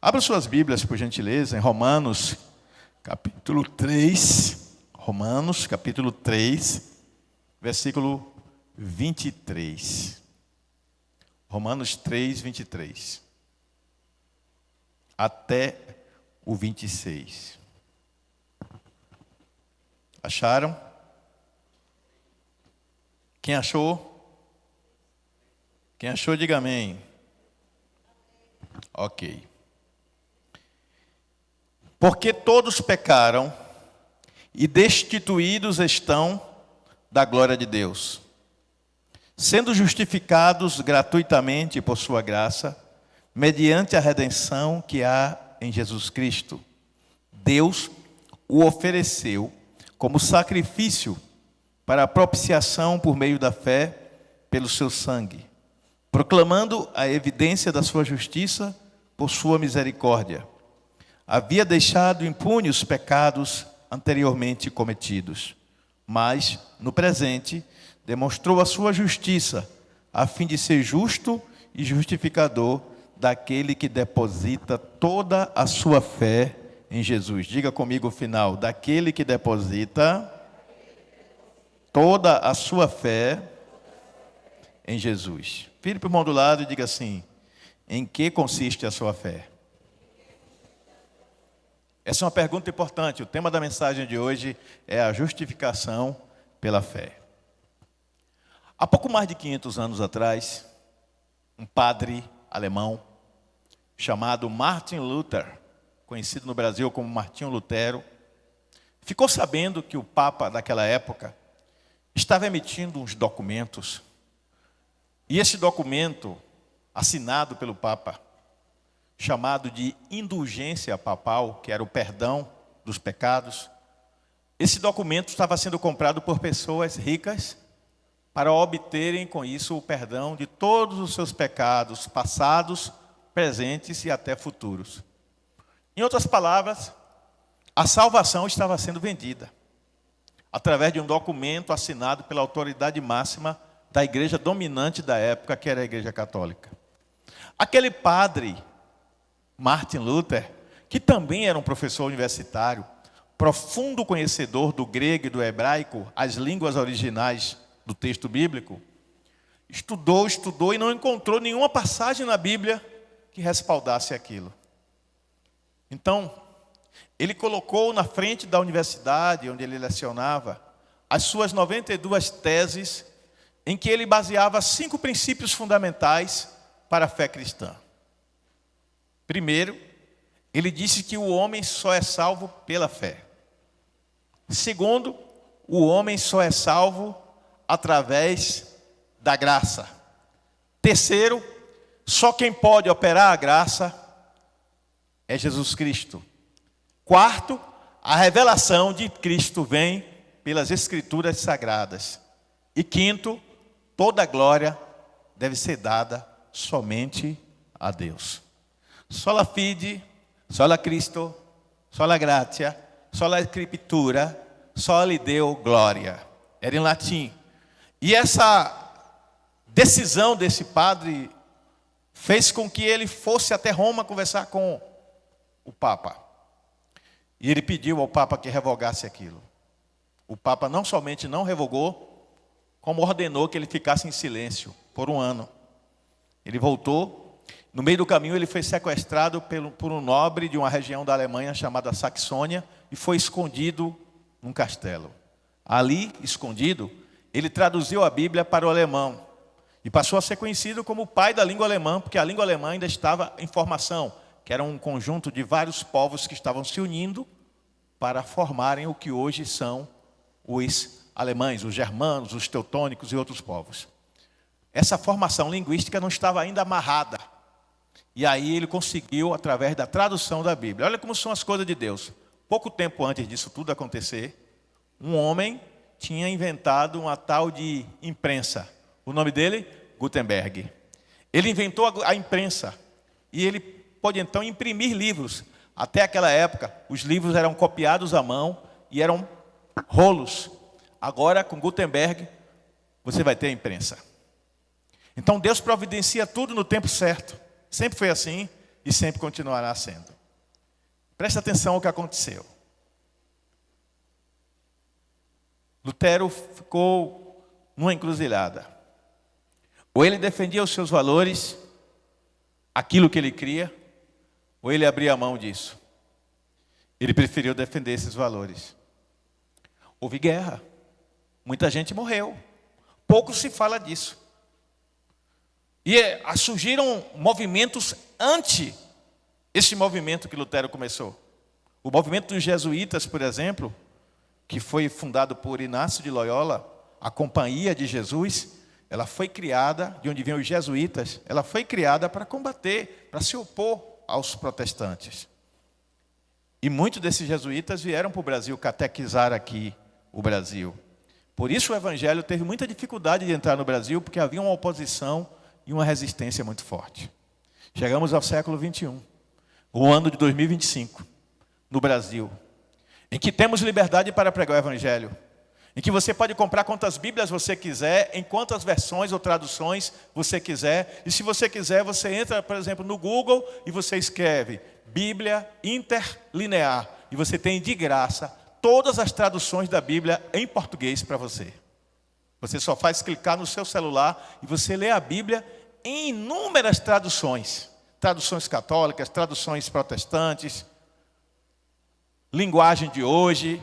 Abra suas Bíblias, por gentileza, em Romanos, capítulo 3. Romanos, capítulo 3, versículo 23. Romanos 3, 23. Até o 26. Acharam? Quem achou? Quem achou, diga amém. Ok. Porque todos pecaram e destituídos estão da glória de Deus, sendo justificados gratuitamente por sua graça, mediante a redenção que há em Jesus Cristo. Deus o ofereceu como sacrifício para a propiciação por meio da fé pelo seu sangue, proclamando a evidência da sua justiça por sua misericórdia. Havia deixado impunes os pecados anteriormente cometidos, mas, no presente, demonstrou a sua justiça, a fim de ser justo e justificador daquele que deposita toda a sua fé em Jesus. Diga comigo o final: daquele que deposita toda a sua fé em Jesus. Vire para o irmão do lado e diga assim: em que consiste a sua fé? Essa é uma pergunta importante. O tema da mensagem de hoje é a justificação pela fé. Há pouco mais de 500 anos atrás, um padre alemão chamado Martin Luther, conhecido no Brasil como Martinho Lutero, ficou sabendo que o Papa daquela época estava emitindo uns documentos. E esse documento, assinado pelo Papa, chamado de indulgência papal, que era o perdão dos pecados, esse documento estava sendo comprado por pessoas ricas para obterem com isso o perdão de todos os seus pecados, passados, presentes e até futuros. Em outras palavras, a salvação estava sendo vendida através de um documento assinado pela autoridade máxima da igreja dominante da época, que era a Igreja Católica. Aquele padre, Martin Luther, que também era um professor universitário, profundo conhecedor do grego e do hebraico, as línguas originais do texto bíblico, estudou e não encontrou nenhuma passagem na Bíblia que respaldasse aquilo. Então, ele colocou na frente da universidade onde ele lecionava as suas 92 teses, em que ele baseava 5 princípios fundamentais para a fé cristã. Primeiro, ele disse que o homem só é salvo pela fé. Segundo, o homem só é salvo através da graça. Terceiro, só quem pode operar a graça é Jesus Cristo. Quarto, a revelação de Cristo vem pelas Escrituras Sagradas. E quinto, toda a glória deve ser dada somente a Deus. Sola fide, sola Cristo, sola gratia, sola Escritura, soli Deo gloria. Era em latim. E essa decisão desse padre fez com que ele fosse até Roma conversar com o Papa. E ele pediu ao Papa que revogasse aquilo. O Papa não somente não revogou, como ordenou que ele ficasse em silêncio por 1 ano. Ele voltou. No meio do caminho ele foi sequestrado por um nobre de uma região da Alemanha chamada Saxônia e foi escondido num castelo. Ali, escondido, ele traduziu a Bíblia para o alemão e passou a ser conhecido como o pai da língua alemã, porque a língua alemã ainda estava em formação, que era um conjunto de vários povos que estavam se unindo para formarem o que hoje são os alemães, os germanos, os teutônicos e outros povos. Essa formação linguística não estava ainda amarrada. E aí ele conseguiu, através da tradução da Bíblia. Olha como são as coisas de Deus. Pouco tempo antes disso tudo acontecer, um homem tinha inventado uma tal de imprensa. O nome dele? Gutenberg. Ele inventou a imprensa. E ele pôde então imprimir livros. Até aquela época, os livros eram copiados à mão e eram rolos. Agora, com Gutenberg, você vai ter a imprensa. Então Deus providencia tudo no tempo certo. Sempre foi assim. e sempre continuará sendo. Presta atenção ao que aconteceu. Lutero ficou numa encruzilhada. Ou ele defendia os seus valores, aquilo que ele cria, ou ele abria mão disso. Ele preferiu defender esses valores. Houve guerra. Muita gente morreu. Pouco se fala disso. E surgiram movimentos anti esse movimento que Lutero começou. O movimento dos jesuítas, por exemplo, que foi fundado por Inácio de Loyola, a Companhia de Jesus, ela foi criada, de onde vêm os jesuítas, ela foi criada para combater, para se opor aos protestantes. E muitos desses jesuítas vieram para o Brasil catequizar aqui o Brasil. Por isso o evangelho teve muita dificuldade de entrar no Brasil, porque havia uma oposição e uma resistência muito forte. Chegamos ao século 21, o ano de 2025, no Brasil, em que temos liberdade para pregar o evangelho, em que você pode comprar quantas Bíblias você quiser, em quantas versões ou traduções você quiser. E se você quiser, você entra, por exemplo, no Google e você escreve Bíblia Interlinear. E você tem de graça todas as traduções da Bíblia em português para você. Você só faz clicar no seu celular e você lê a Bíblia em inúmeras traduções. Traduções católicas, traduções protestantes, linguagem de hoje,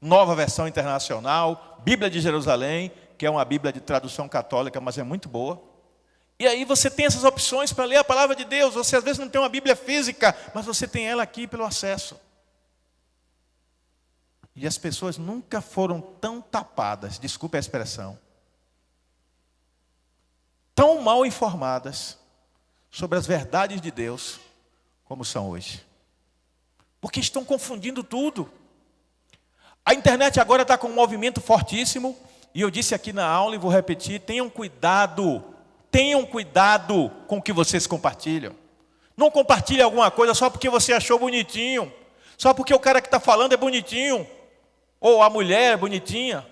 Nova Versão Internacional, Bíblia de Jerusalém, que é uma Bíblia de tradução católica, mas é muito boa. E aí você tem essas opções para ler a palavra de Deus. Você às vezes não tem uma Bíblia física, mas você tem ela aqui pelo acesso. E as pessoas nunca foram tão tapadas, desculpe a expressão, tão mal informadas sobre as verdades de Deus, como são hoje. Porque estão confundindo tudo. A internet agora está com um movimento fortíssimo, e eu disse aqui na aula e vou repetir, tenham cuidado com o que vocês compartilham. Não compartilhe alguma coisa só porque você achou bonitinho, só porque o cara que está falando é bonitinho, ou a mulher é bonitinha,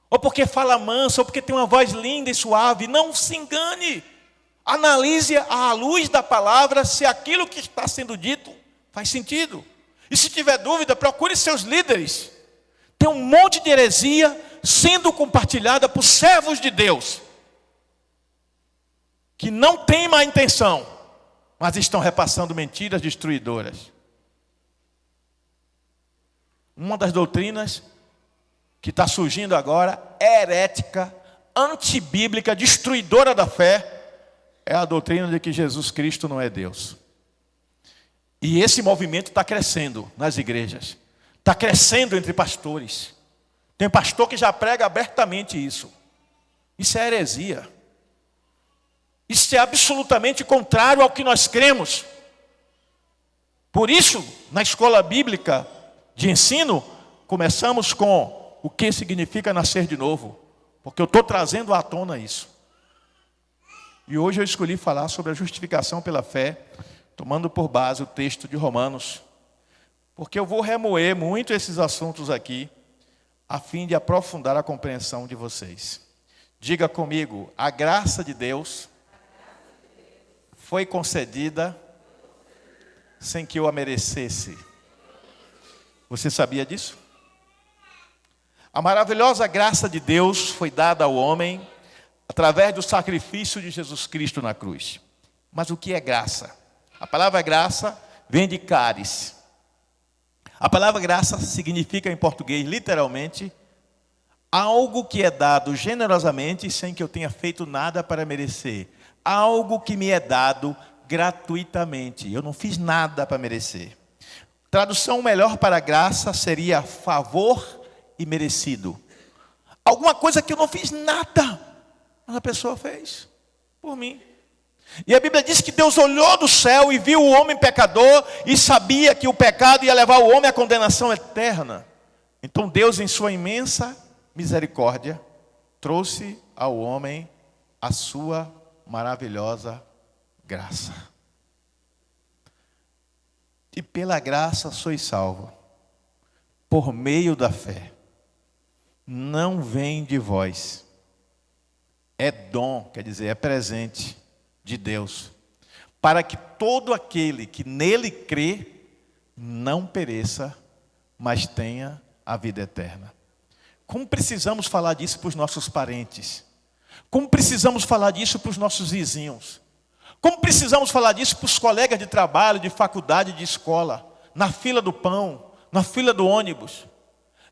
ou porque fala manso, ou porque tem uma voz linda e suave. Não se engane. Analise à luz da palavra se aquilo que está sendo dito faz sentido. E se tiver dúvida, procure seus líderes. Tem um monte de heresia sendo compartilhada por servos de Deus, que não têm má intenção, mas estão repassando mentiras destruidoras. Uma das doutrinas que está surgindo agora, herética, antibíblica, destruidora da fé, é a doutrina de que Jesus Cristo não é Deus. E esse movimento está crescendo nas igrejas. Está crescendo entre pastores. Tem pastor que já prega abertamente isso. Isso é heresia. Isso é absolutamente contrário ao que nós cremos. Por isso, na escola bíblica de ensino, começamos com o que significa nascer de novo. Porque eu estou trazendo à tona isso. E hoje eu escolhi falar sobre a justificação pela fé, tomando por base o texto de Romanos, porque eu vou remoer muito esses assuntos aqui, a fim de aprofundar a compreensão de vocês. Diga comigo, a graça de Deus foi concedida sem que eu a merecesse. Você sabia disso? A maravilhosa graça de Deus foi dada ao homem através do sacrifício de Jesus Cristo na cruz. Mas o que é graça? A palavra graça vem de caris. A palavra graça significa em português, literalmente, algo que é dado generosamente sem que eu tenha feito nada para merecer. Algo que me é dado gratuitamente. Eu não fiz nada para merecer. Tradução melhor para graça seria favor e merecido. Alguma coisa que eu não fiz nada, mas a pessoa fez por mim. E a Bíblia diz que Deus olhou do céu e viu o homem pecador e sabia que o pecado ia levar o homem à condenação eterna. Então Deus, em sua imensa misericórdia, trouxe ao homem a sua maravilhosa graça. E pela graça sois salvos, por meio da fé. Não vem de vós. É dom, quer dizer, é presente de Deus, para que todo aquele que nele crê não pereça, mas tenha a vida eterna. Como precisamos falar disso para os nossos parentes? Como precisamos falar disso para os nossos vizinhos? Como precisamos falar disso para os colegas de trabalho, de faculdade, de escola, na fila do pão, na fila do ônibus?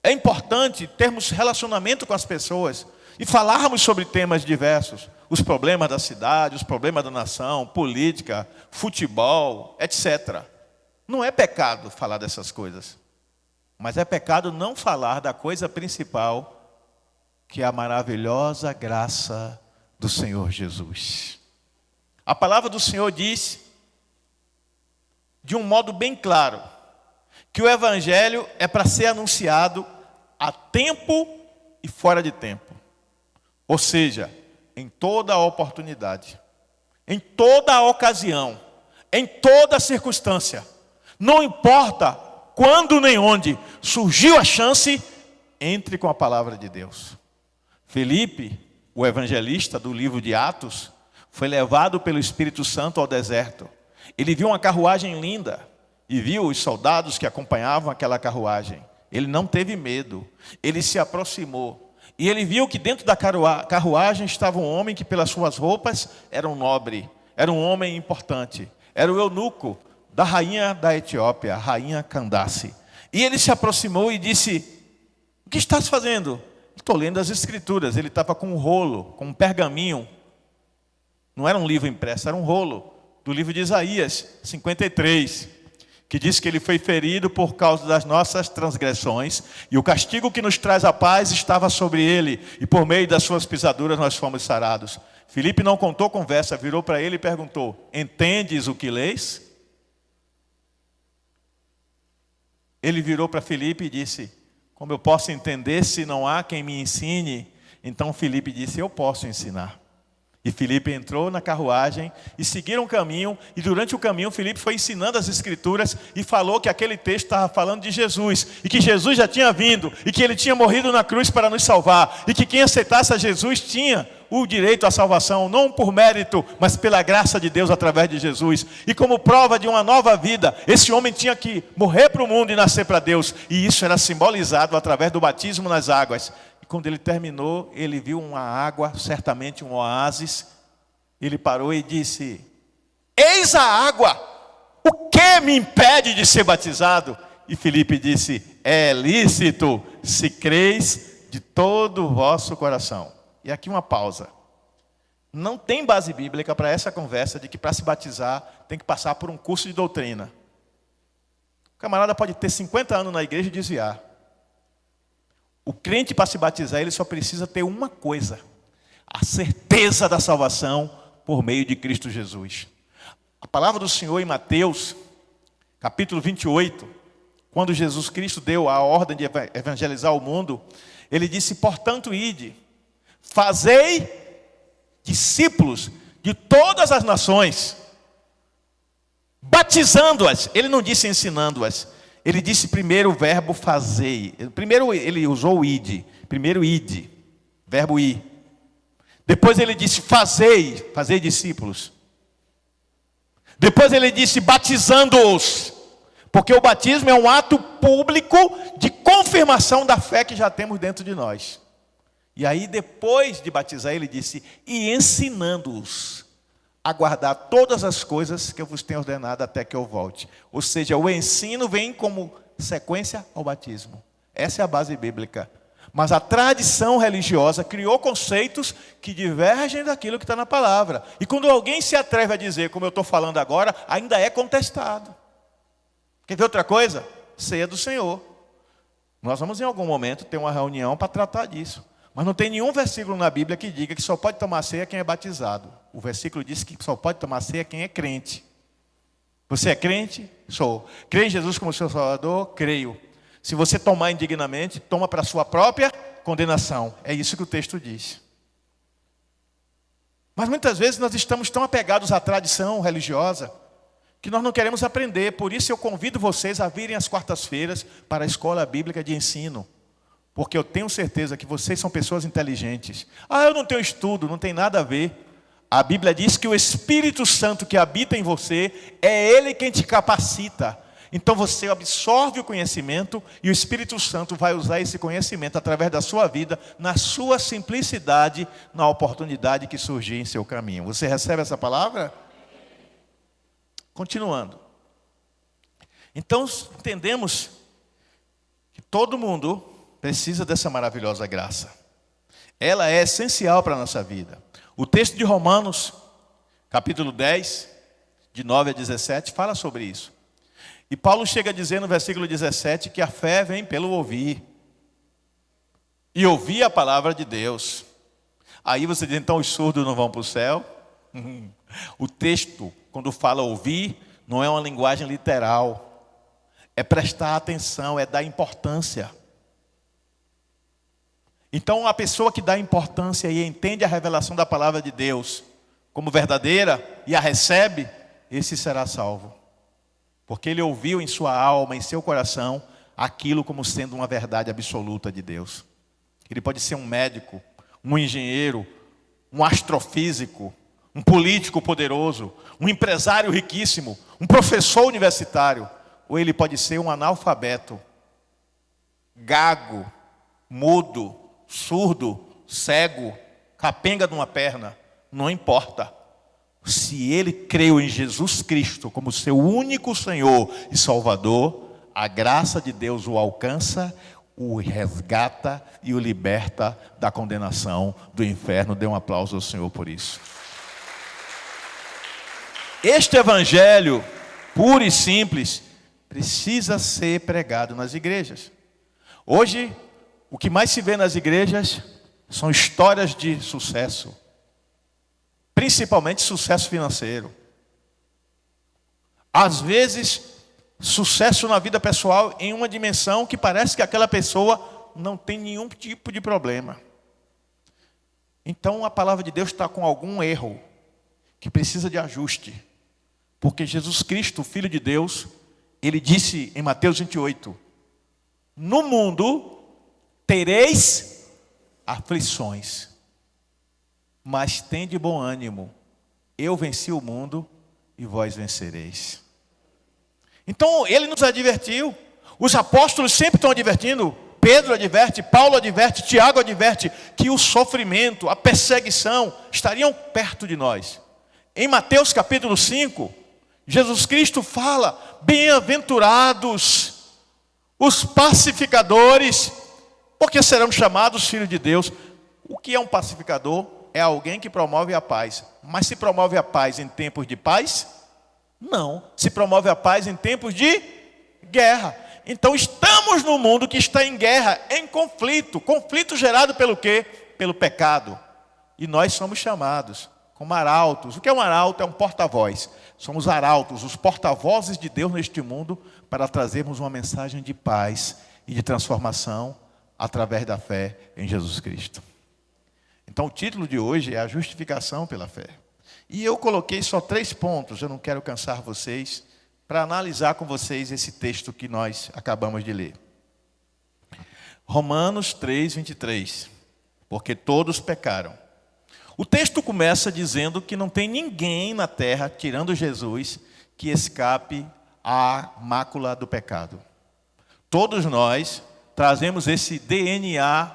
É importante termos relacionamento com as pessoas e falarmos sobre temas diversos. Os problemas da cidade, os problemas da nação, política, futebol, etc. Não é pecado falar dessas coisas. Mas é pecado não falar da coisa principal, que é a maravilhosa graça do Senhor Jesus. A palavra do Senhor diz, de um modo bem claro, que o Evangelho é para ser anunciado a tempo e fora de tempo. Ou seja, em toda a oportunidade, em toda a ocasião, em toda a circunstância. Não importa quando nem onde surgiu a chance, entre com a palavra de Deus. Felipe, o evangelista do livro de Atos, foi levado pelo Espírito Santo ao deserto. Ele viu uma carruagem linda e viu os soldados que acompanhavam aquela carruagem. Ele não teve medo, ele se aproximou. E ele viu que dentro da carruagem estava um homem que pelas suas roupas era um nobre, era um homem importante. Era o eunuco da rainha da Etiópia, a rainha Candace. E ele se aproximou e disse: o que estás fazendo? Estou lendo as escrituras. Ele estava com um rolo, com um pergaminho. Não era um livro impresso, era um rolo do livro de Isaías 53, que diz que ele foi ferido por causa das nossas transgressões, e o castigo que nos traz a paz estava sobre ele, e por meio das suas pisaduras nós fomos sarados. Filipe não contou conversa, virou para ele e perguntou: entendes o que lês? Ele virou para Filipe e disse: como eu posso entender se não há quem me ensine? Então Filipe disse: eu posso ensinar. E Filipe entrou na carruagem e seguiram o caminho, e durante o caminho Filipe foi ensinando as escrituras e falou que aquele texto estava falando de Jesus, e que Jesus já tinha vindo, e que ele tinha morrido na cruz para nos salvar, e que quem aceitasse a Jesus tinha o direito à salvação, não por mérito, mas pela graça de Deus através de Jesus. E como prova de uma nova vida, esse homem tinha que morrer para o mundo e nascer para Deus, e isso era simbolizado através do batismo nas águas. Quando ele terminou, ele viu uma água, certamente um oásis. Ele parou e disse: eis a água, o que me impede de ser batizado? E Filipe disse: é lícito, se creis de todo o vosso coração. E aqui uma pausa. Não tem base bíblica para essa conversa de que para se batizar tem que passar por um curso de doutrina. O camarada pode ter 50 anos na igreja e desviar. O crente, para se batizar, ele só precisa ter uma coisa: a certeza da salvação por meio de Cristo Jesus. A palavra do Senhor em Mateus, capítulo 28, quando Jesus Cristo deu a ordem de evangelizar o mundo, ele disse: portanto, ide, fazei discípulos de todas as nações, batizando-as. Ele não disse ensinando-as. Ele disse primeiro o verbo fazei. Primeiro ele usou o ide. Primeiro ide, verbo ir. Depois ele disse fazei discípulos. Depois ele disse batizando-os. Porque o batismo é um ato público de confirmação da fé que já temos dentro de nós. E aí depois de batizar ele disse: e ensinando-os a guardar todas as coisas que eu vos tenho ordenado até que eu volte. Ou seja, o ensino vem como sequência ao batismo. Essa é a base bíblica. Mas a tradição religiosa criou conceitos que divergem daquilo que está na palavra. E quando alguém se atreve a dizer, como eu estou falando agora, ainda é contestado. Quer ver outra coisa? Ceia do Senhor. Nós vamos em algum momento ter uma reunião para tratar disso. Mas não tem nenhum versículo na Bíblia que diga que só pode tomar ceia quem é batizado. O versículo diz que só pode tomar ceia quem é crente. Você é crente? Sou. Crê em Jesus como seu Salvador? Creio. Se você tomar indignamente, toma para a sua própria condenação. É isso que o texto diz. Mas muitas vezes nós estamos tão apegados à tradição religiosa que nós não queremos aprender. Por isso eu convido vocês a virem às quartas-feiras para a escola bíblica de ensino. Porque eu tenho certeza que vocês são pessoas inteligentes. Eu não tenho estudo, não tem nada a ver. A Bíblia diz que o Espírito Santo que habita em você, é Ele quem te capacita. Então você absorve o conhecimento e o Espírito Santo vai usar esse conhecimento através da sua vida, na sua simplicidade, na oportunidade que surgir em seu caminho. Você recebe essa palavra? Continuando. Então entendemos que todo mundo precisa dessa maravilhosa graça. Ela é essencial para a nossa vida. O texto de Romanos, capítulo 10, de 9 a 17, fala sobre isso. E Paulo chega a dizer no versículo 17 que a fé vem pelo ouvir. E ouvir a palavra de Deus. Aí você diz, então os surdos não vão para o céu? O texto, quando fala ouvir, não é uma linguagem literal. É prestar atenção, é dar importância. Então a pessoa que dá importância e entende a revelação da palavra de Deus como verdadeira e a recebe, esse será salvo. Porque ele ouviu em sua alma, em seu coração, aquilo como sendo uma verdade absoluta de Deus. Ele pode ser um médico, um engenheiro, um astrofísico, um político poderoso, um empresário riquíssimo, um professor universitário, ou ele pode ser um analfabeto, gago, mudo, surdo, cego, capenga de uma perna, não importa. Se ele creu em Jesus Cristo como seu único Senhor e Salvador, a graça de Deus o alcança, o resgata e o liberta da condenação do inferno. Dê um aplauso ao Senhor por isso. Este evangelho, puro e simples, precisa ser pregado nas igrejas. Hoje, o que mais se vê nas igrejas são histórias de sucesso. Principalmente sucesso financeiro. Às vezes, sucesso na vida pessoal em uma dimensão que parece que aquela pessoa não tem nenhum tipo de problema. Então a palavra de Deus está com algum erro que precisa de ajuste. Porque Jesus Cristo, o Filho de Deus, ele disse em Mateus 28, no mundo tereis aflições. Mas tende bom ânimo, eu venci o mundo e vós vencereis. Então ele nos advertiu, os apóstolos sempre estão advertindo, Pedro adverte, Paulo adverte, Tiago adverte, que o sofrimento, a perseguição estariam perto de nós. Em Mateus capítulo 5, Jesus Cristo fala, bem-aventurados os pacificadores, porque serão chamados filhos de Deus. O que é um pacificador? É alguém que promove a paz. Mas se promove a paz em tempos de paz? Não. Se promove a paz em tempos de guerra. Então estamos num mundo que está em guerra, em conflito. Conflito gerado pelo quê? Pelo pecado. E nós somos chamados como arautos. O que é um arauto? É um porta-voz. Somos arautos, os porta-vozes de Deus neste mundo, para trazermos uma mensagem de paz e de transformação através da fé em Jesus Cristo. Então o título de hoje é a justificação pela fé. E eu coloquei só 3 pontos, eu não quero cansar vocês, para analisar com vocês esse texto que nós acabamos de ler. Romanos 3, 23. Porque todos pecaram. O texto começa dizendo que não tem ninguém na terra, tirando Jesus, que escape à mácula do pecado. Todos nós trazemos esse DNA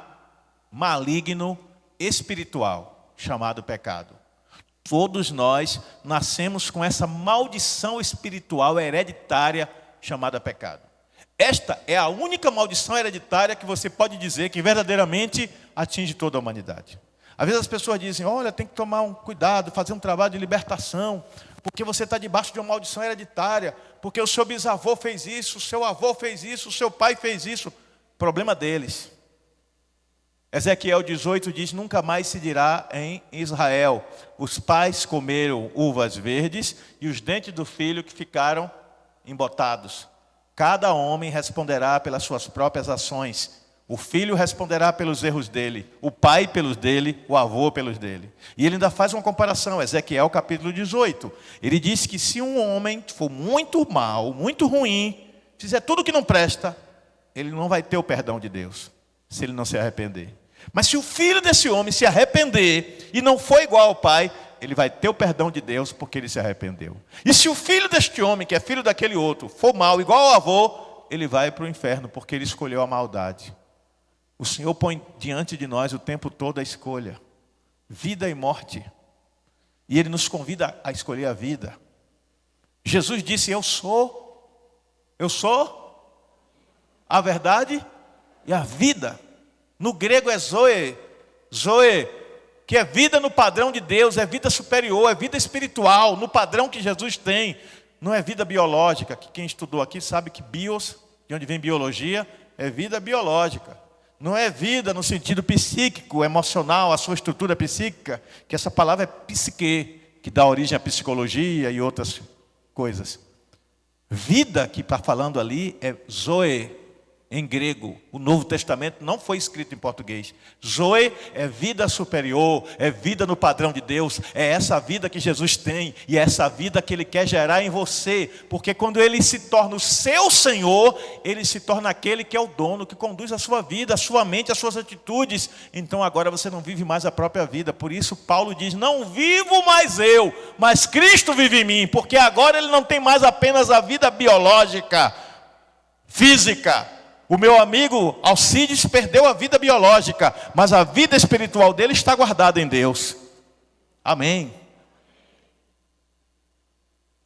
maligno espiritual, chamado pecado. Todos nós nascemos com essa maldição espiritual hereditária chamada pecado. Esta é a única maldição hereditária que você pode dizer que verdadeiramente atinge toda a humanidade. Às vezes as pessoas dizem, olha, tem que tomar um cuidado, fazer um trabalho de libertação, porque você está debaixo de uma maldição hereditária, porque o seu bisavô fez isso, o seu avô fez isso, o seu pai fez isso. Problema deles. Ezequiel 18 diz, nunca mais se dirá em Israel, os pais comeram uvas verdes e os dentes do filho que ficaram embotados. Cada homem responderá pelas suas próprias ações. O filho responderá pelos erros dele, o pai pelos dele, o avô pelos dele. E ele ainda faz uma comparação, Ezequiel capítulo 18. Ele diz que se um homem for muito mal, muito ruim, fizer tudo que não presta, ele não vai ter o perdão de Deus, se ele não se arrepender. Mas se o filho desse homem se arrepender e não for igual ao pai, ele vai ter o perdão de Deus porque ele se arrependeu. E se o filho deste homem, que é filho daquele outro, for mau igual ao avô, ele vai para o inferno porque ele escolheu a maldade. O Senhor põe diante de nós o tempo todo a escolha, vida e morte. E ele nos convida a escolher a vida. Jesus disse: eu sou a verdade e a vida. No grego é zoe, que é vida no padrão de Deus, é vida superior, é vida espiritual, no padrão que Jesus tem. Não é vida biológica, que quem estudou aqui sabe que bios, de onde vem biologia, é vida biológica. Não é vida no sentido psíquico, emocional, a sua estrutura psíquica, que essa palavra é psique, que dá origem à psicologia e outras coisas. Vida que está falando ali é zoe, em grego. O Novo Testamento não foi escrito em português. Zoe é vida superior, é vida no padrão de Deus. É essa vida que Jesus tem e é essa vida que Ele quer gerar em você. Porque quando Ele se torna o seu Senhor, Ele se torna aquele que é o dono, que conduz a sua vida, a sua mente, as suas atitudes. Então agora você não vive mais a própria vida. Por isso Paulo diz: não vivo mais eu, mas Cristo vive em mim. Porque agora ele não tem mais apenas a vida biológica, física. O meu amigo Alcides perdeu a vida biológica, mas a vida espiritual dele está guardada em Deus. Amém.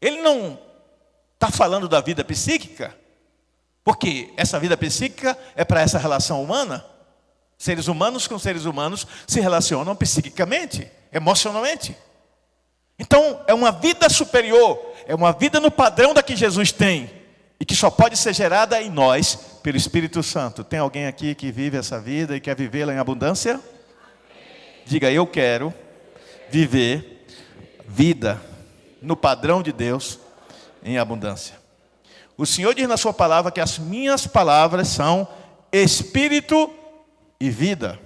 Ele não está falando da vida psíquica, porque essa vida psíquica é para essa relação humana. Seres humanos com seres humanos se relacionam psiquicamente, emocionalmente. Então é uma vida superior, é uma vida no padrão da que Jesus tem. E que só pode ser gerada em nós pelo Espírito Santo. Tem alguém aqui que vive essa vida e quer vivê-la em abundância? Diga: eu quero viver vida no padrão de Deus em abundância. O Senhor diz na sua palavra que as minhas palavras são espírito e vida.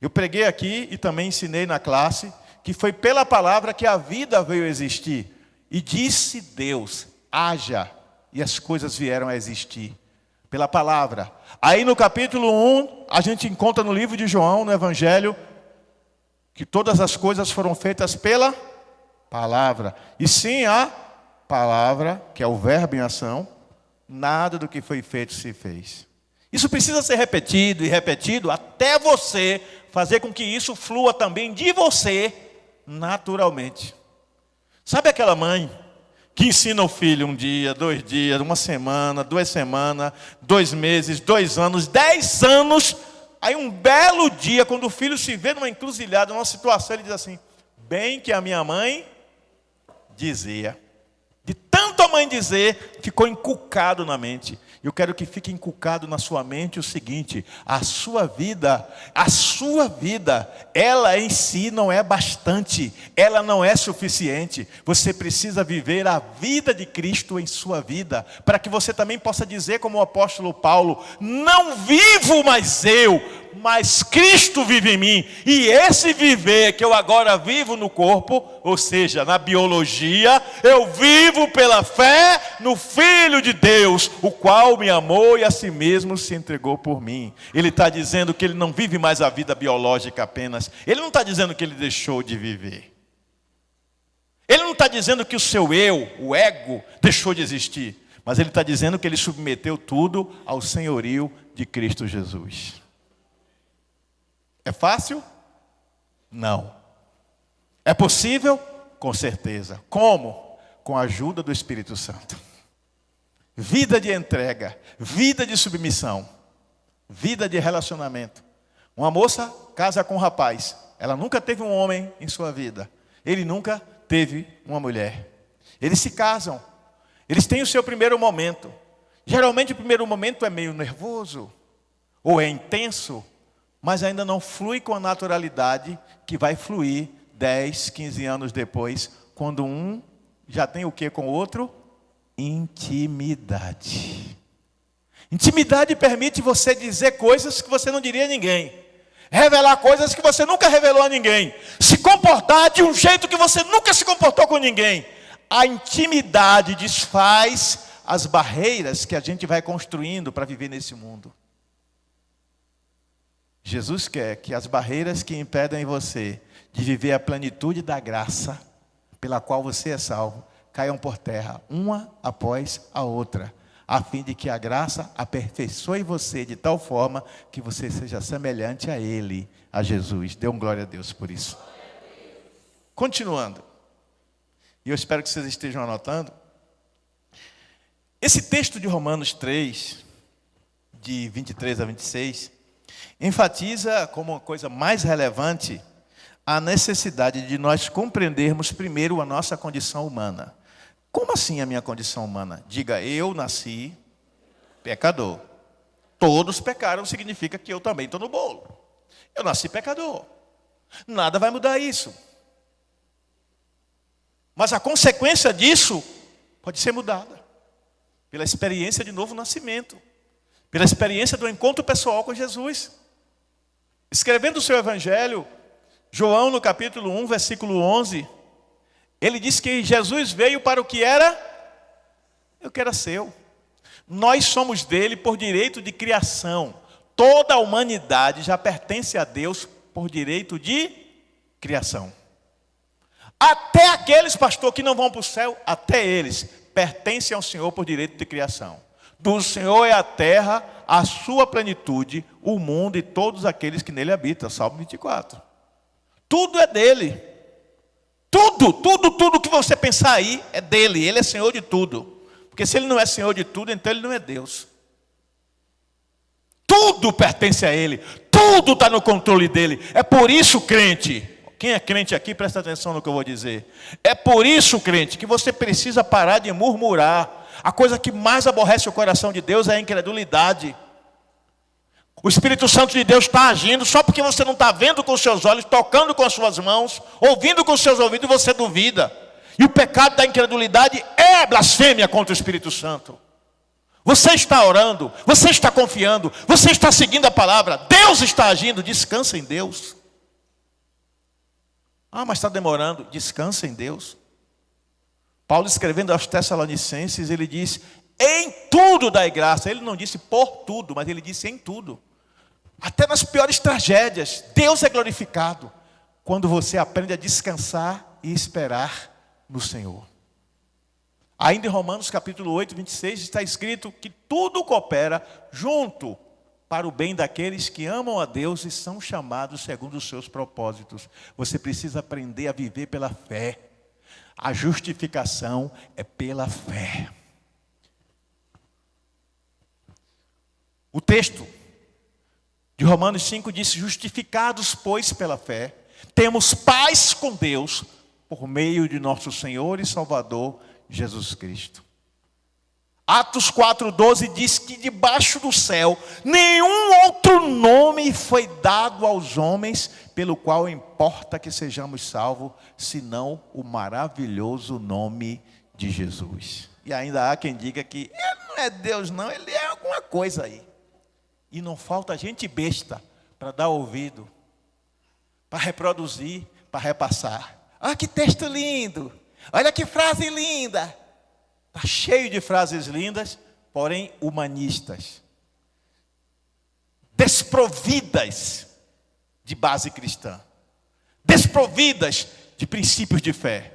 Eu preguei aqui e também ensinei na classe que foi pela palavra que a vida veio existir. E disse Deus: haja. E as coisas vieram a existir pela palavra. Aí no capítulo 1, a gente encontra no livro de João, no Evangelho, que todas as coisas foram feitas pela palavra. E sim a palavra, que é o verbo em ação, nada do que foi feito se fez. Isso precisa ser repetido e repetido até você fazer com que isso flua também de você naturalmente. Sabe aquela mãe que ensina o filho 1 dia, 2 dias, 1 semana, 2 semanas, 2 meses, 2 anos, 10 anos. Aí um belo dia, quando o filho se vê numa encruzilhada, numa situação, ele diz assim: bem que a minha mãe dizia. De tanto a mãe dizer, ficou encucado na mente. Eu quero que fique encucado na sua mente o seguinte: a sua vida, ela em si não é bastante, ela não é suficiente. Você precisa viver a vida de Cristo em sua vida, para que você também possa dizer como o apóstolo Paulo: não vivo mais eu, mas Cristo vive em mim. E esse viver que eu agora vivo no corpo, ou seja, na biologia, eu vivo pela fé no Filho de Deus, o qual me amou e a si mesmo se entregou por mim. Ele está dizendo que ele não vive mais a vida biológica apenas. Ele não está dizendo que ele deixou de viver. Ele não está dizendo que o seu eu, o ego, deixou de existir. Mas ele está dizendo que ele submeteu tudo ao senhorio de Cristo Jesus. É fácil? Não. É possível? Com certeza. Como? Com a ajuda do Espírito Santo. Vida de entrega, vida de submissão, vida de relacionamento. Uma moça casa com um rapaz. Ela nunca teve um homem em sua vida. Ele nunca teve uma mulher. Eles se casam. Eles têm o seu primeiro momento. Geralmente o primeiro momento é meio nervoso, ou é intenso, mas ainda não flui com a naturalidade que vai fluir 10, 15 anos depois, quando um já tem o que com o outro? Intimidade. Intimidade permite você dizer coisas que você não diria a ninguém. Revelar coisas que você nunca revelou a ninguém. Se comportar de um jeito que você nunca se comportou com ninguém. A intimidade desfaz as barreiras que a gente vai construindo para viver nesse mundo. Jesus quer que as barreiras que impedem você de viver a plenitude da graça pela qual você é salvo, caiam por terra, uma após a outra, a fim de que a graça aperfeiçoe você de tal forma que você seja semelhante a Ele, a Jesus. Dê glória a Deus por isso. Continuando, e eu espero que vocês estejam anotando, esse texto de Romanos 3, de 23 a 26, enfatiza como uma coisa mais relevante a necessidade de nós compreendermos primeiro a nossa condição humana. Como assim a minha condição humana? Diga, eu nasci pecador. Todos pecaram significa que eu também estou no bolo. Eu nasci pecador. Nada vai mudar isso. Mas a consequência disso pode ser mudada pela experiência de novo nascimento, pela experiência do encontro pessoal com Jesus. Escrevendo o seu evangelho, João, no capítulo 1, versículo 11, ele diz que Jesus veio para o que era seu. Nós somos dele por direito de criação. Toda a humanidade já pertence a Deus por direito de criação. Até aqueles, pastor, que não vão para o céu, até eles pertencem ao Senhor por direito de criação. Do Senhor é a terra, a sua plenitude, o mundo e todos aqueles que nele habitam. Salmo 24. Tudo é dele. Tudo que você pensar aí é dele. Ele é Senhor de tudo. Porque se ele não é Senhor de tudo, então ele não é Deus. Tudo pertence a ele. Tudo está no controle dele. É por isso, crente, quem é crente aqui, presta atenção no que eu vou dizer. É por isso, crente, que você precisa parar de murmurar. A coisa que mais aborrece o coração de Deus é a incredulidade. O Espírito Santo de Deus está agindo só porque você não está vendo com os seus olhos, tocando com as suas mãos, ouvindo com os seus ouvidos, e você duvida. E o pecado da incredulidade é blasfêmia contra o Espírito Santo. Você está orando, você está confiando, você está seguindo a palavra, Deus está agindo, descansa em Deus. Ah, mas está demorando, descansa em Deus. Paulo, escrevendo aos Tessalonicenses, ele diz, em tudo dai graça. Ele não disse por tudo, mas ele disse em tudo. Até nas piores tragédias, Deus é glorificado quando você aprende a descansar e esperar no Senhor. Ainda em Romanos capítulo 8, 26, está escrito que tudo coopera junto para o bem daqueles que amam a Deus e são chamados segundo os seus propósitos. Você precisa aprender a viver pela fé. A justificação é pela fé. O texto de Romanos 5 diz, justificados, pois, pela fé, temos paz com Deus por meio de nosso Senhor e Salvador Jesus Cristo. Atos 4,12 diz que debaixo do céu nenhum outro nome foi dado aos homens pelo qual importa que sejamos salvos, senão o maravilhoso nome de Jesus. E ainda há quem diga que ele não é Deus não, ele é alguma coisa aí. E não falta gente besta para dar ouvido, para reproduzir, para repassar. Olha que texto lindo, olha que frase linda. Está cheio de frases lindas, porém humanistas. Desprovidas de base cristã. Desprovidas de princípios de fé.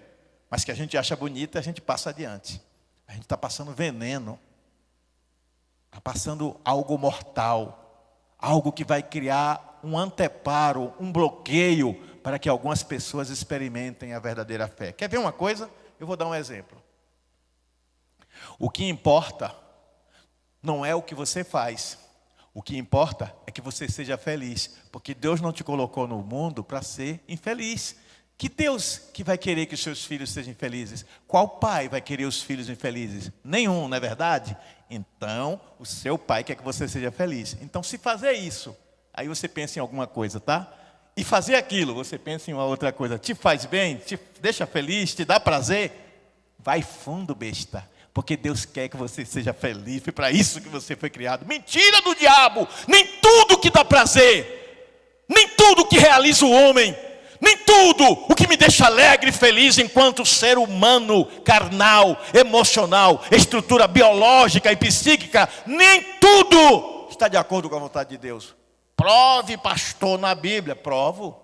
Mas que a gente acha bonita, a gente passa adiante. A gente está passando veneno. Está passando algo mortal. Algo que vai criar um anteparo, um bloqueio para que algumas pessoas experimentem a verdadeira fé. Quer ver uma coisa? Eu vou dar um exemplo. O que importa não é o que você faz. O que importa é que você seja feliz. Porque Deus não te colocou no mundo para ser infeliz. Que Deus que vai querer que os seus filhos sejam felizes? Qual pai vai querer os filhos infelizes? Nenhum, não é verdade? Então, o seu pai quer que você seja feliz. Então, se fazer isso, aí você pensa em alguma coisa, tá? E fazer aquilo, você pensa em uma outra coisa. Te faz bem? Te deixa feliz? Te dá prazer? Vai fundo, besta. Porque Deus quer que você seja feliz. Foi para isso que você foi criado. Mentira do diabo. Nem tudo que dá prazer, nem tudo que realiza o homem, nem tudo o que me deixa alegre e feliz enquanto ser humano, carnal, emocional, estrutura biológica e psíquica, nem tudo está de acordo com a vontade de Deus. Prove, pastor, na Bíblia. Provo.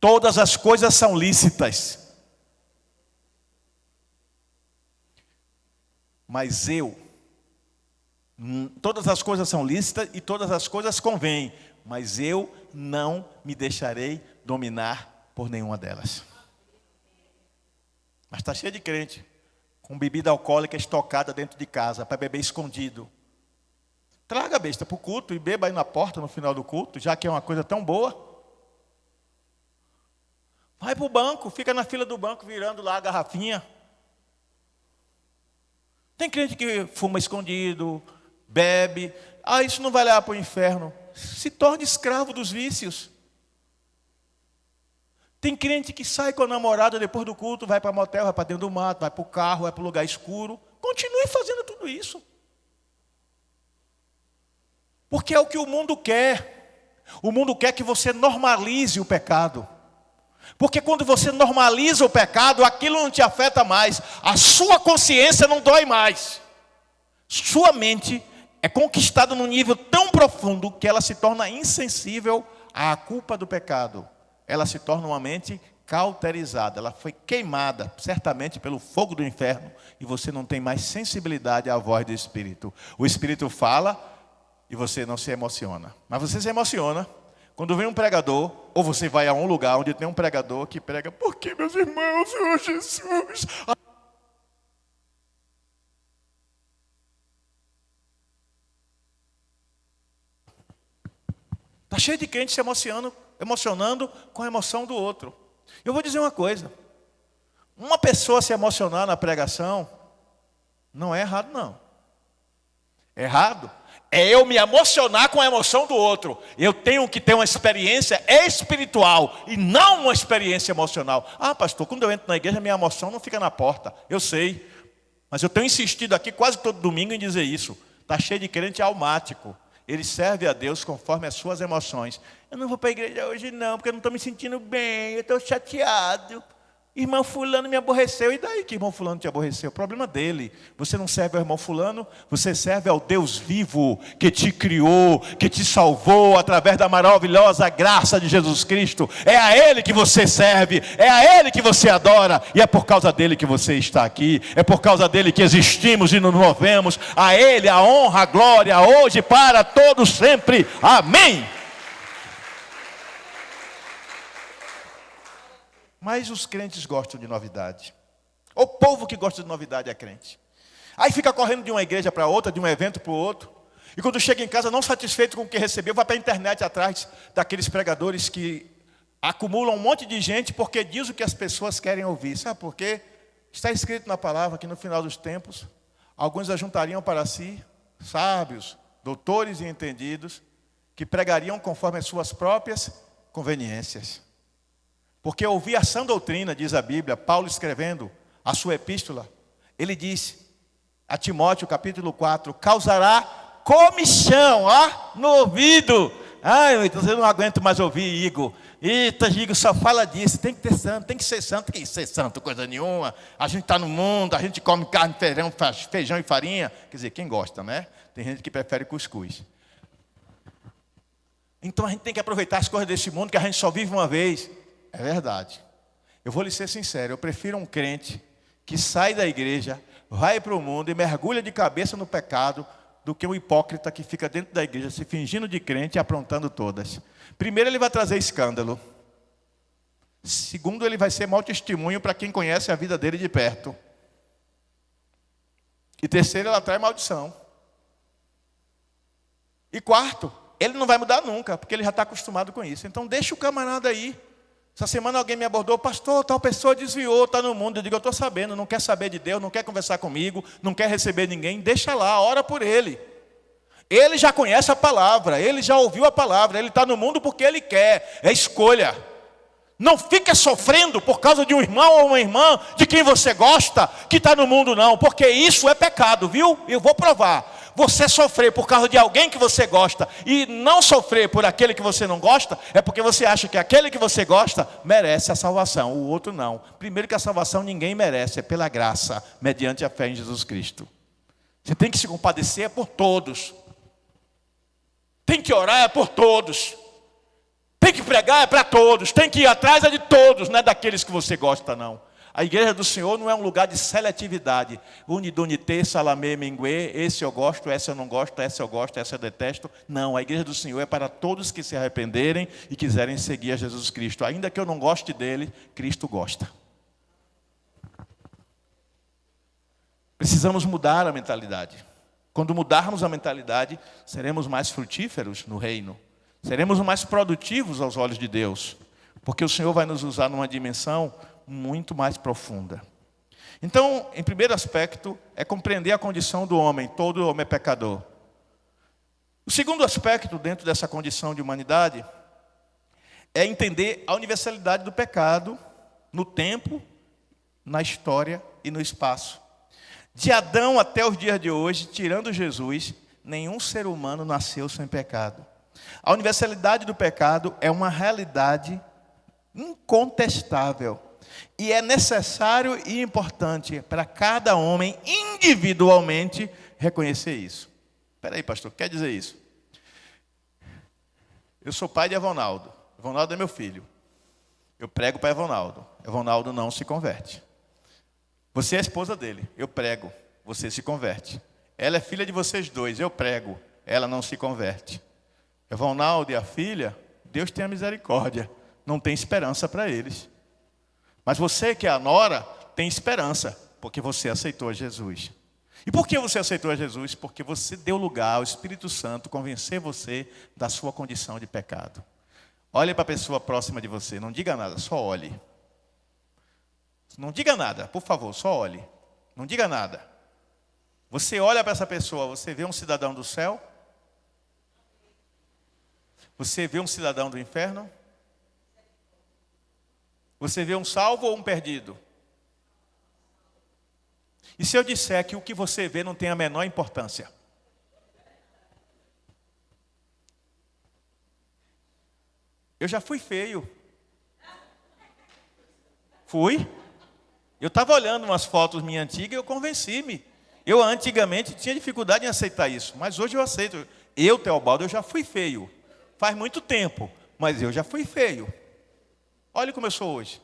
Todas as coisas são lícitas. Mas todas as coisas são lícitas e todas as coisas convêm. Mas eu não me deixarei dominar por nenhuma delas. Mas está cheio de crente com bebida alcoólica estocada dentro de casa para beber escondido. Traga a besta para o culto e beba aí na porta no final do culto, já que é uma coisa tão boa. Vai para o banco, fica na fila do banco virando lá a garrafinha. Tem crente que fuma escondido, bebe. Isso não vai levar para o inferno. Se torne escravo dos vícios. Tem crente que sai com a namorada depois do culto, vai para motel, vai para dentro do mato, vai para o carro, vai para o lugar escuro. Continue fazendo tudo isso. Porque é o que o mundo quer. O mundo quer que você normalize o pecado. Porque quando você normaliza o pecado, aquilo não te afeta mais. A sua consciência não dói mais. Sua mente é conquistada num nível tão profundo que ela se torna insensível à culpa do pecado. Ela se torna uma mente cauterizada. Ela foi queimada, certamente, pelo fogo do inferno. E você não tem mais sensibilidade à voz do Espírito. O Espírito fala e você não se emociona. Mas você se emociona quando vem um pregador, ou você vai a um lugar onde tem um pregador que prega, porque meus irmãos, oh Jesus. Está cheio de crente se emocionando com a emoção do outro. Eu vou dizer uma coisa. Uma pessoa se emocionar na pregação, não é errado não. Errado é eu me emocionar com a emoção do outro. Eu tenho que ter uma experiência espiritual e não uma experiência emocional. Pastor, quando eu entro na igreja, minha emoção não fica na porta. Eu sei, mas eu tenho insistido aqui quase todo domingo em dizer isso. Está cheio de crente almático. Ele serve a Deus conforme as suas emoções. Eu não vou para a igreja hoje não, porque eu não estou me sentindo bem, eu estou chateado. Irmão fulano me aborreceu. E daí que irmão fulano te aborreceu? O problema dele. Você não serve ao irmão fulano, você serve ao Deus vivo, que te criou, que te salvou através da maravilhosa graça de Jesus Cristo. É a Ele que você serve, é a Ele que você adora. E é por causa dele que você está aqui, é por causa dele que existimos e nos movemos. A Ele a honra, a glória, hoje, para todos sempre. Amém. Mas os crentes gostam de novidade. O povo que gosta de novidade é crente. Aí fica correndo de uma igreja para outra, de um evento para o outro. E quando chega em casa, não satisfeito com o que recebeu, vai para a internet atrás daqueles pregadores que acumulam um monte de gente porque diz o que as pessoas querem ouvir. Sabe por quê? Está escrito na palavra que no final dos tempos, alguns ajuntariam para si sábios, doutores e entendidos, que pregariam conforme as suas próprias conveniências. Porque ouvir a sã doutrina, diz a Bíblia, Paulo escrevendo a sua epístola, ele disse a Timóteo, capítulo 4, causará comichão, no ouvido. Então eu não aguento mais ouvir Igor. Eita, Igor, só fala disso, tem que ter santo, tem que ser santo, tem que ser santo, coisa nenhuma. A gente está no mundo, a gente come carne, feijão e farinha. Quer dizer, quem gosta, né? Tem gente que prefere cuscuz. Então a gente tem que aproveitar as coisas desse mundo, que a gente só vive uma vez. É verdade. Eu vou lhe ser sincero, eu prefiro um crente que sai da igreja, vai para o mundo e mergulha de cabeça no pecado, do que um hipócrita que fica dentro da igreja se fingindo de crente e aprontando todas. Primeiro, ele vai trazer escândalo. Segundo, ele vai ser mau testemunho para quem conhece a vida dele de perto. E terceiro, ela atrai maldição. E quarto, ele não vai mudar nunca, porque ele já está acostumado com isso. Então deixa o camarada aí. Essa semana alguém me abordou, pastor, tal pessoa desviou, está no mundo. Eu digo, eu estou sabendo, não quer saber de Deus, não quer conversar comigo, não quer receber ninguém, deixa lá, ora por ele. Ele já conhece a palavra, ele já ouviu a palavra, ele está no mundo porque ele quer, é escolha. Não fica sofrendo por causa de um irmão ou uma irmã de quem você gosta, que está no mundo não, porque isso é pecado, viu? Eu vou provar. Você sofrer por causa de alguém que você gosta e não sofrer por aquele que você não gosta, é porque você acha que aquele que você gosta merece a salvação, o outro não. Primeiro que a salvação ninguém merece, é pela graça, mediante a fé em Jesus Cristo. Você tem que se compadecer por todos. Tem que orar é por todos. Tem que pregar é para todos. Tem que ir atrás é de todos, não é daqueles que você gosta, não. A igreja do Senhor não é um lugar de seletividade. Unidunité, salamé, minguê, esse eu gosto, essa eu não gosto, essa eu gosto, essa eu detesto. Não, a igreja do Senhor é para todos que se arrependerem e quiserem seguir a Jesus Cristo. Ainda que eu não goste dele, Cristo gosta. Precisamos mudar a mentalidade. Quando mudarmos a mentalidade, seremos mais frutíferos no reino. Seremos mais produtivos aos olhos de Deus. Porque o Senhor vai nos usar numa dimensão muito mais profunda. Então, em primeiro aspecto, é compreender a condição do homem. Todo homem é pecador. O segundo aspecto, dentro dessa condição de humanidade, é entender a universalidade do pecado no tempo, na história e no espaço. De Adão até os dias de hoje, tirando Jesus, nenhum ser humano nasceu sem pecado. A universalidade do pecado é uma realidade incontestável. E é necessário e importante para cada homem, individualmente, reconhecer isso. Espera aí, pastor, quer dizer isso? Eu sou pai de Evonaldo. Evonaldo é meu filho. Eu prego para Evonaldo. Evonaldo não se converte. Você é a esposa dele. Eu prego. Você se converte. Ela é filha de vocês dois. Eu prego. Ela não se converte. Evonaldo e a filha, Deus tem a misericórdia. Não tem esperança para eles. Mas você que é a nora, tem esperança, porque você aceitou a Jesus. E por que você aceitou a Jesus? Porque você deu lugar ao Espírito Santo convencer você da sua condição de pecado. Olhe para a pessoa próxima de você, não diga nada, só olhe. Não diga nada, por favor, só olhe. Não diga nada. Você olha para essa pessoa, você vê um cidadão do céu? Você vê um cidadão do inferno? Você vê um salvo ou um perdido? E se eu disser que o que você vê não tem a menor importância? Eu já fui feio. Fui. Eu estava olhando umas fotos minhas antigas e eu convenci-me. Eu antigamente tinha dificuldade em aceitar isso, mas hoje eu aceito. Eu, Teobaldo, eu já fui feio. Faz muito tempo, mas eu já fui feio. Olha como eu sou hoje.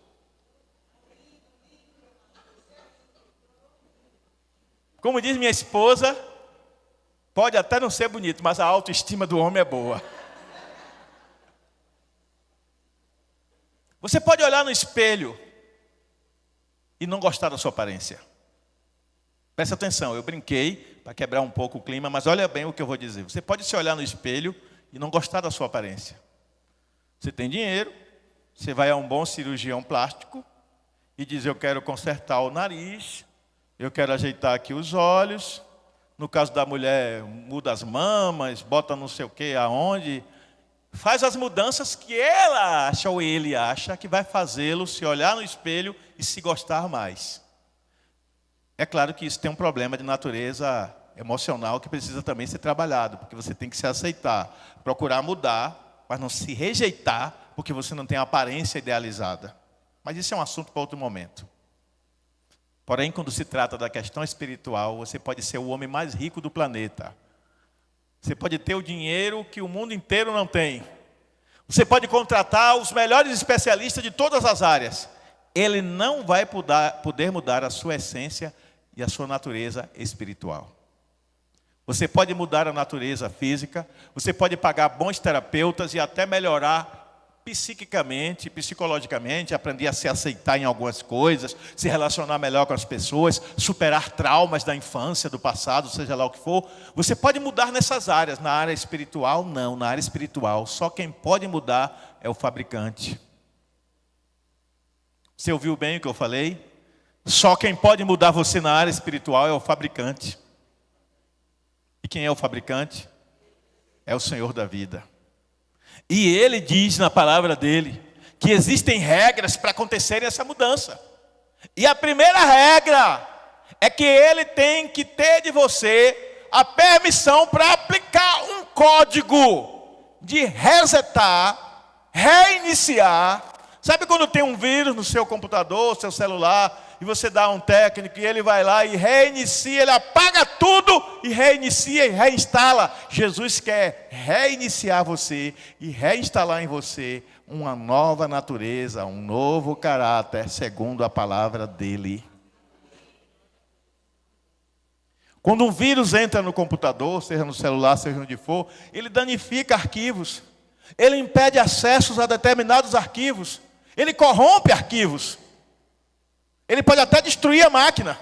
Como diz minha esposa, pode até não ser bonito, mas a autoestima do homem é boa. Você pode olhar no espelho e não gostar da sua aparência. Presta atenção, eu brinquei para quebrar um pouco o clima, mas olha bem o que eu vou dizer. Você pode se olhar no espelho e não gostar da sua aparência. Você tem dinheiro, você vai a um bom cirurgião plástico e diz: eu quero consertar o nariz, eu quero ajeitar aqui os olhos. No caso da mulher, muda as mamas, bota não sei o que aonde. Faz as mudanças que ela acha ou ele acha que vai fazê-lo se olhar no espelho e se gostar mais. É claro que isso tem um problema de natureza emocional que precisa também ser trabalhado, porque você tem que se aceitar, procurar mudar, mas não se rejeitar, porque você não tem a aparência idealizada. Mas isso é um assunto para outro momento. Porém, quando se trata da questão espiritual, você pode ser o homem mais rico do planeta. Você pode ter o dinheiro que o mundo inteiro não tem. Você pode contratar os melhores especialistas de todas as áreas. Ele não vai poder mudar a sua essência e a sua natureza espiritual. Você pode mudar a natureza física, você pode pagar bons terapeutas e até melhorar psiquicamente, psicologicamente, aprender a se aceitar em algumas coisas, se relacionar melhor com as pessoas, superar traumas da infância, do passado, seja lá o que for. Você pode mudar nessas áreas. Na área espiritual, não. Na área espiritual, só quem pode mudar é o fabricante. Você ouviu bem o que eu falei? Só quem pode mudar você na área espiritual é o fabricante. E quem é o fabricante? É o Senhor da vida. E Ele diz na palavra dele que existem regras para acontecerem essa mudança. E a primeira regra é que Ele tem que ter de você a permissão para aplicar um código de resetar, reiniciar. Sabe quando tem um vírus no seu computador, seu celular, e você dá um técnico, e ele vai lá e reinicia, ele apaga tudo e reinicia e reinstala. Jesus quer reiniciar você e reinstalar em você uma nova natureza, um novo caráter, segundo a palavra dele. Quando um vírus entra no computador, seja no celular, seja onde for, ele danifica arquivos, ele impede acessos a determinados arquivos, ele corrompe arquivos, ele pode até destruir a máquina.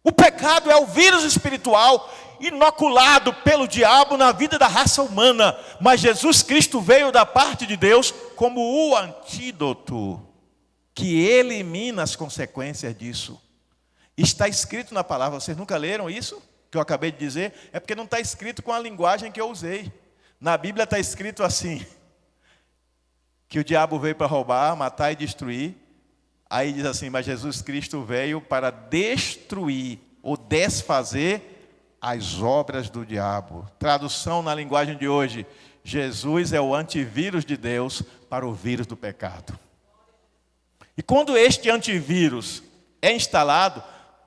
O pecado é o vírus espiritual inoculado pelo diabo na vida da raça humana, mas Jesus Cristo veio da parte de Deus como o antídoto que elimina as consequências disso. Está escrito na palavra, vocês nunca leram isso que eu acabei de dizer? É porque não está escrito com a linguagem que eu usei. Na Bíblia está escrito assim, que o diabo veio para roubar, matar e destruir. Aí diz assim, mas Jesus Cristo veio para destruir ou desfazer as obras do diabo. Tradução na linguagem de hoje, Jesus é o antivírus de Deus para o vírus do pecado. E quando este antivírus é instalado,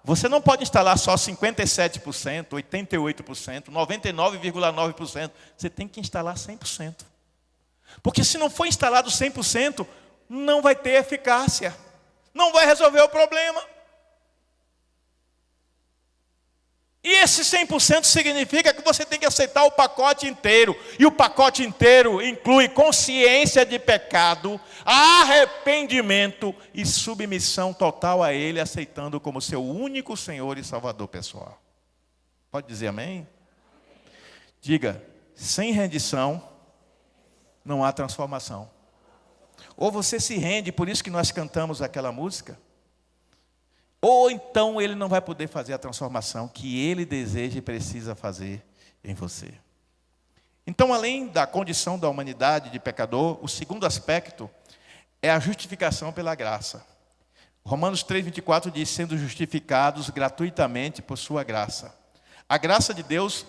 você não pode instalar só 57%, 88%, 99,9%. Você tem que instalar 100%. Porque se não for instalado 100%, não vai ter eficácia. Não vai resolver o problema. E esse 100% significa que você tem que aceitar o pacote inteiro. E o pacote inteiro inclui consciência de pecado, arrependimento e submissão total a Ele, aceitando como seu único Senhor e Salvador pessoal. Pode dizer amém? Diga, sem rendição não há transformação. Ou você se rende, por isso que nós cantamos aquela música, ou então ele não vai poder fazer a transformação que ele deseja e precisa fazer em você. Então, além da condição da humanidade de pecador, o segundo aspecto é a justificação pela graça. Romanos 3,24 diz, sendo justificados gratuitamente por sua graça. A graça de Deus,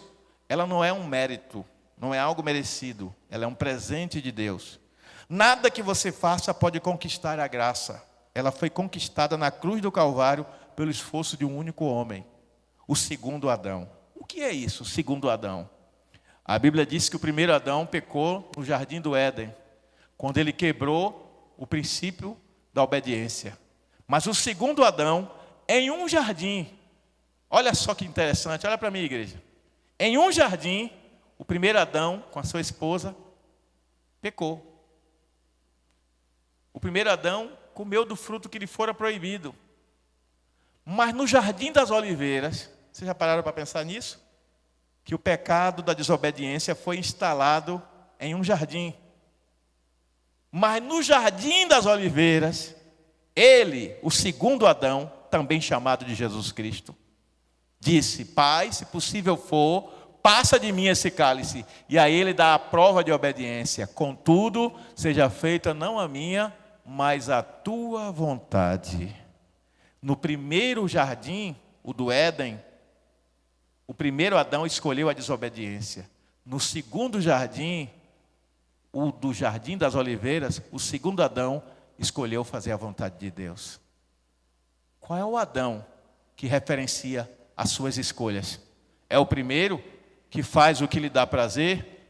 ela não é um mérito, não é algo merecido, ela é um presente de Deus. Nada que você faça pode conquistar a graça. Ela foi conquistada na cruz do Calvário pelo esforço de um único homem, o segundo Adão. O que é isso, o segundo Adão? A Bíblia diz que o primeiro Adão pecou no jardim do Éden, quando ele quebrou o princípio da obediência. Mas o segundo Adão, em um jardim, olha só que interessante, olha para mim, igreja. Em um jardim, o primeiro Adão, com a sua esposa, pecou. O primeiro Adão comeu do fruto que lhe fora proibido. Mas no jardim das oliveiras, vocês já pararam para pensar nisso? Que o pecado da desobediência foi instalado em um jardim. Mas no jardim das oliveiras, ele, o segundo Adão, também chamado de Jesus Cristo, disse, Pai, se possível for, passa de mim esse cálice. E a ele dá a prova de obediência. Contudo, seja feita não a minha, mas a tua vontade. No primeiro jardim, o do Éden, o primeiro Adão escolheu a desobediência. No segundo jardim, o do jardim das oliveiras, o segundo Adão escolheu fazer a vontade de Deus. Qual é o Adão que referencia as suas escolhas? É o primeiro que faz o que lhe dá prazer,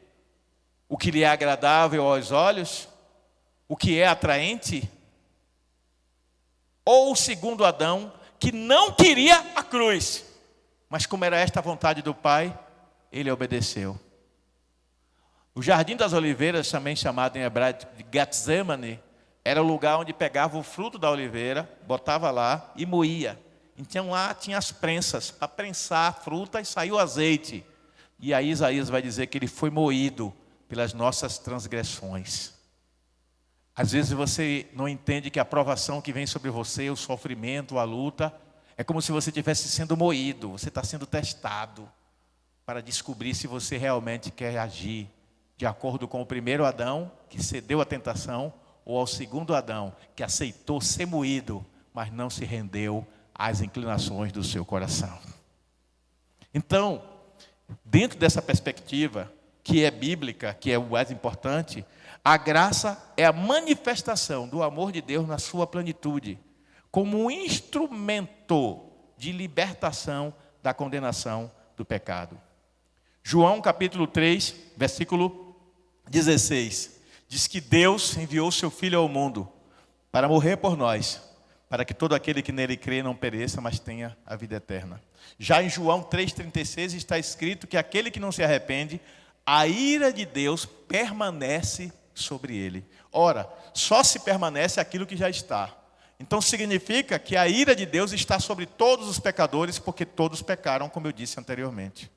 o que lhe é agradável aos olhos, o que é atraente? Ou o segundo Adão, que não queria a cruz, mas como era esta a vontade do Pai, ele obedeceu. O jardim das oliveiras, também chamado em hebraico de Getsemane, era o lugar onde pegava o fruto da oliveira, botava lá e moía. Então lá tinha as prensas, para prensar a fruta e saiu o azeite. E aí Isaías vai dizer que ele foi moído pelas nossas transgressões. Às vezes você não entende que a provação que vem sobre você, o sofrimento, a luta, é como se você estivesse sendo moído, você está sendo testado para descobrir se você realmente quer agir de acordo com o primeiro Adão, que cedeu à tentação, ou ao segundo Adão, que aceitou ser moído, mas não se rendeu às inclinações do seu coração. Então, dentro dessa perspectiva, que é bíblica, que é o mais importante, a graça é a manifestação do amor de Deus na sua plenitude, como um instrumento de libertação da condenação do pecado. João capítulo 3, versículo 16, diz que Deus enviou seu Filho ao mundo para morrer por nós, para que todo aquele que nele crê não pereça, mas tenha a vida eterna. Já em João 3,36 está escrito que aquele que não se arrepende, a ira de Deus permanece sobre ele. Ora, só se permanece aquilo que já está. Então significa que a ira de Deus está sobre todos os pecadores, porque todos pecaram, como eu disse anteriormente.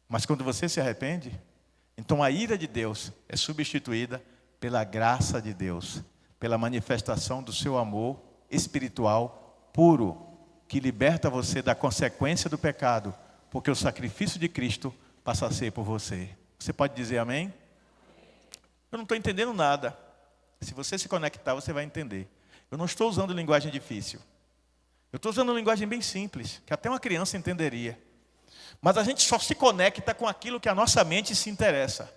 Mas quando você se arrepende, então a ira de Deus é substituída pela graça de Deus, pela manifestação do seu amor espiritual puro, que liberta você da consequência do pecado, porque o sacrifício de Cristo passa a ser por você. Você pode dizer amém? Eu não estou entendendo nada. Se você se conectar, você vai entender. Eu não estou usando linguagem difícil. Eu estou usando uma linguagem bem simples, que até uma criança entenderia. Mas a gente só se conecta com aquilo que a nossa mente se interessa.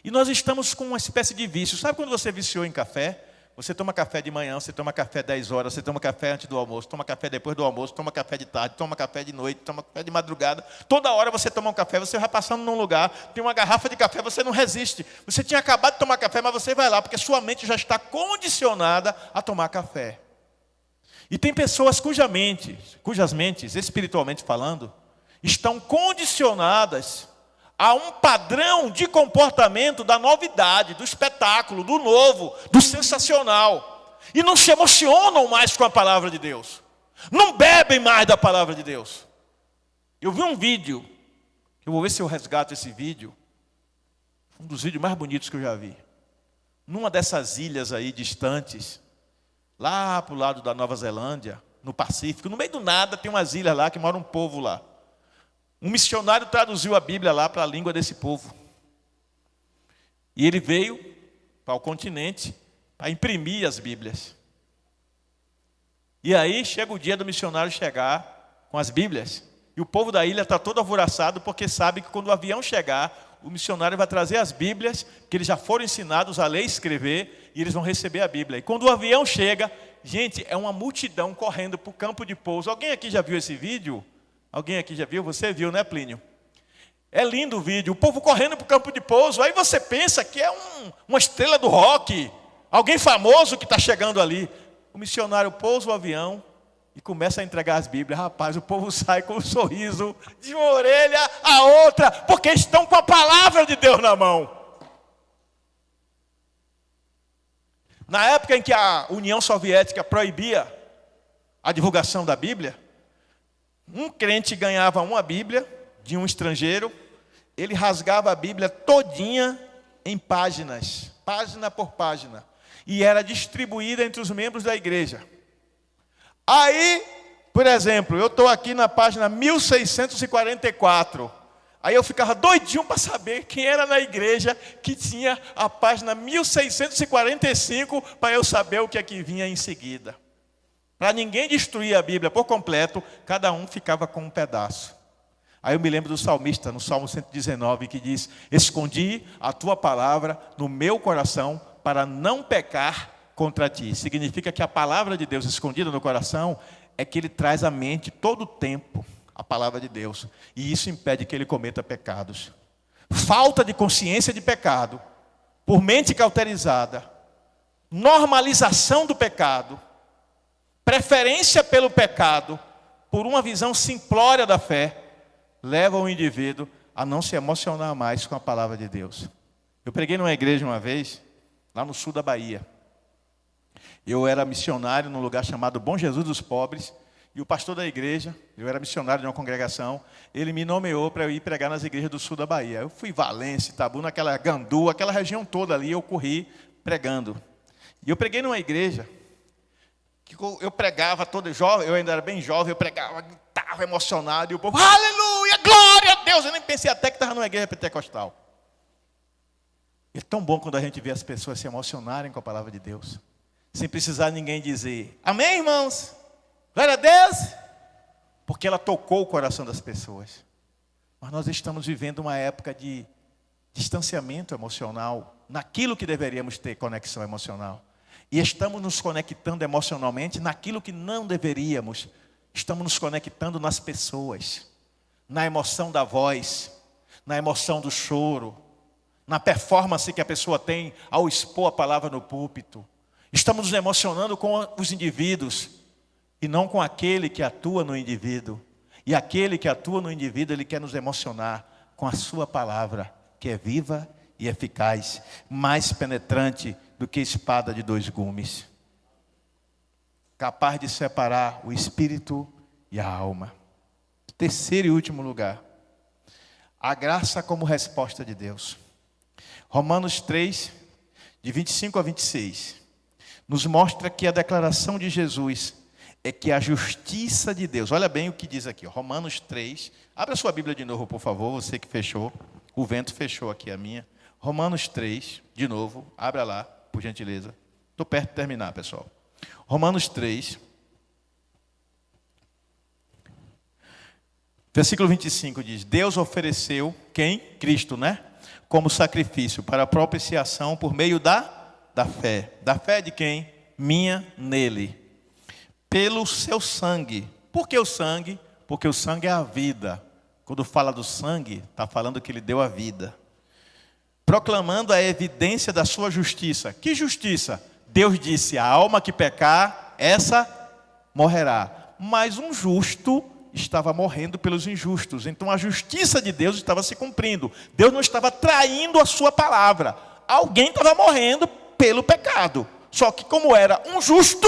E nós estamos com uma espécie de vício. Sabe quando você viciou em café? Você toma café de manhã, você toma café 10 horas, você toma café antes do almoço, toma café depois do almoço, toma café de tarde, toma café de noite, toma café de madrugada. Toda hora você toma um café, você vai passando num lugar, tem uma garrafa de café, você não resiste. Você tinha acabado de tomar café, mas você vai lá, porque sua mente já está condicionada a tomar café. E tem pessoas cujas mentes, espiritualmente falando, estão condicionadas a um padrão de comportamento da novidade, do espetáculo, do novo, do sensacional. E não se emocionam mais com a palavra de Deus. Não bebem mais da palavra de Deus. Eu vi um vídeo, eu vou ver se eu resgato esse vídeo, um dos vídeos mais bonitos que eu já vi. Numa dessas ilhas aí distantes, lá para o lado da Nova Zelândia, no Pacífico, no meio do nada tem umas ilhas lá que mora um povo lá. Um missionário traduziu a Bíblia lá para a língua desse povo. E ele veio para o continente para imprimir as Bíblias. E aí chega o dia do missionário chegar com as Bíblias. E o povo da ilha está todo alvoroçado porque sabe que quando o avião chegar, o missionário vai trazer as Bíblias, que eles já foram ensinados a ler e escrever, e eles vão receber a Bíblia. E quando o avião chega, gente, é uma multidão correndo para o campo de pouso. Alguém aqui já viu esse vídeo? Alguém aqui já viu? Você viu, né, Plínio? É lindo o vídeo, o povo correndo para o campo de pouso. Aí você pensa que é uma estrela do rock, alguém famoso que está chegando ali. O missionário pousa o avião e começa a entregar as Bíblias. Rapaz, o povo sai com um sorriso de uma orelha a outra, porque estão com a palavra de Deus na mão. Na época em que a União Soviética proibia a divulgação da Bíblia, um crente ganhava uma Bíblia de um estrangeiro, ele rasgava a Bíblia todinha em páginas, página por página, e era distribuída entre os membros da igreja. Aí, por exemplo, eu estou aqui na página 1644, aí eu ficava doidinho para saber quem era na igreja que tinha a página 1645, para eu saber o que é que vinha em seguida. Para ninguém destruir a Bíblia por completo, cada um ficava com um pedaço. Aí eu me lembro do salmista, no Salmo 119, que diz: escondi a tua palavra no meu coração para não pecar contra ti. Significa que a palavra de Deus escondida no coração é que ele traz à mente todo o tempo a palavra de Deus. E isso impede que ele cometa pecados. Falta de consciência de pecado, por mente cauterizada, normalização do pecado, preferência pelo pecado, por uma visão simplória da fé, leva o indivíduo a não se emocionar mais com a palavra de Deus. Eu preguei numa igreja uma vez, lá no sul da Bahia. Eu era missionário num lugar chamado Bom Jesus dos Pobres, e o pastor da igreja, eu era missionário de uma congregação, ele me nomeou para eu ir pregar nas igrejas do sul da Bahia. Eu fui Valência, Itabuna, aquela Gandu, aquela região toda ali, eu corri pregando. E eu preguei numa igreja, que eu pregava todo jovem, eu ainda era bem jovem, eu pregava, estava emocionado, e o povo, aleluia, glória a Deus. Eu nem pensei até que estava numa igreja pentecostal. É tão bom quando a gente vê as pessoas se emocionarem com a palavra de Deus, sem precisar ninguém dizer, amém, irmãos? Glória a Deus! Porque ela tocou o coração das pessoas. Mas nós estamos vivendo uma época de distanciamento emocional, naquilo que deveríamos ter conexão emocional. E estamos nos conectando emocionalmente naquilo que não deveríamos. Estamos nos conectando nas pessoas, na emoção da voz, na emoção do choro, na performance que a pessoa tem ao expor a palavra no púlpito. Estamos nos emocionando com os indivíduos e não com aquele que atua no indivíduo. E aquele que atua no indivíduo, ele quer nos emocionar com a sua palavra, que é viva e eficaz, mais penetrante do que espada de 2 gumes, capaz de separar o espírito e a alma. Terceiro e último lugar, a graça como resposta de Deus. Romanos 3, de 25 a 26, nos mostra que a declaração de Jesus é que a justiça de Deus, olha bem o que diz aqui, Romanos 3, abra sua Bíblia de novo, por favor, você que fechou, o vento fechou aqui a minha. Romanos 3, de novo, abra lá, por gentileza. Estou perto de terminar, pessoal. Romanos 3, versículo 25 diz: Deus ofereceu, quem? Cristo, né? Como sacrifício para a propiciação por meio da fé. Da fé de quem? Minha nele. Pelo seu sangue. Por que o sangue? Porque o sangue é a vida. Quando fala do sangue, está falando que ele deu a vida. Proclamando a evidência da sua justiça. Que justiça? Deus disse: a alma que pecar, essa morrerá. Mas um justo estava morrendo pelos injustos. Então a justiça de Deus estava se cumprindo. Deus não estava traindo a sua palavra. Alguém estava morrendo pelo pecado. Só que como era um justo,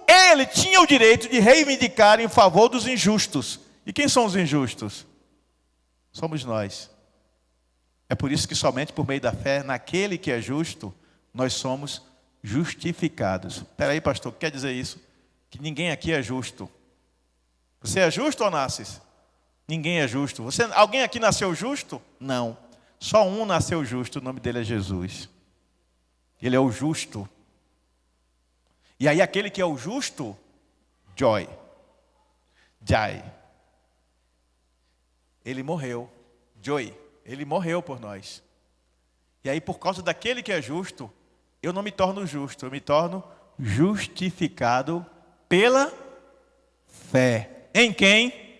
ele tinha o direito de reivindicar em favor dos injustos. E quem são os injustos? Somos nós. É por isso que somente por meio da fé, naquele que é justo, nós somos justificados. Espera aí, pastor, o que quer dizer isso? Que ninguém aqui é justo. Você é justo ou nasces? Ninguém é justo. Alguém aqui nasceu justo? Não. Só um nasceu justo, o nome dele é Jesus. Ele é o justo. E aí aquele que é o justo, Jai. Ele morreu. Ele morreu por nós. E aí por causa daquele que é justo, eu não me torno justo, eu me torno justificado pela fé. Em quem?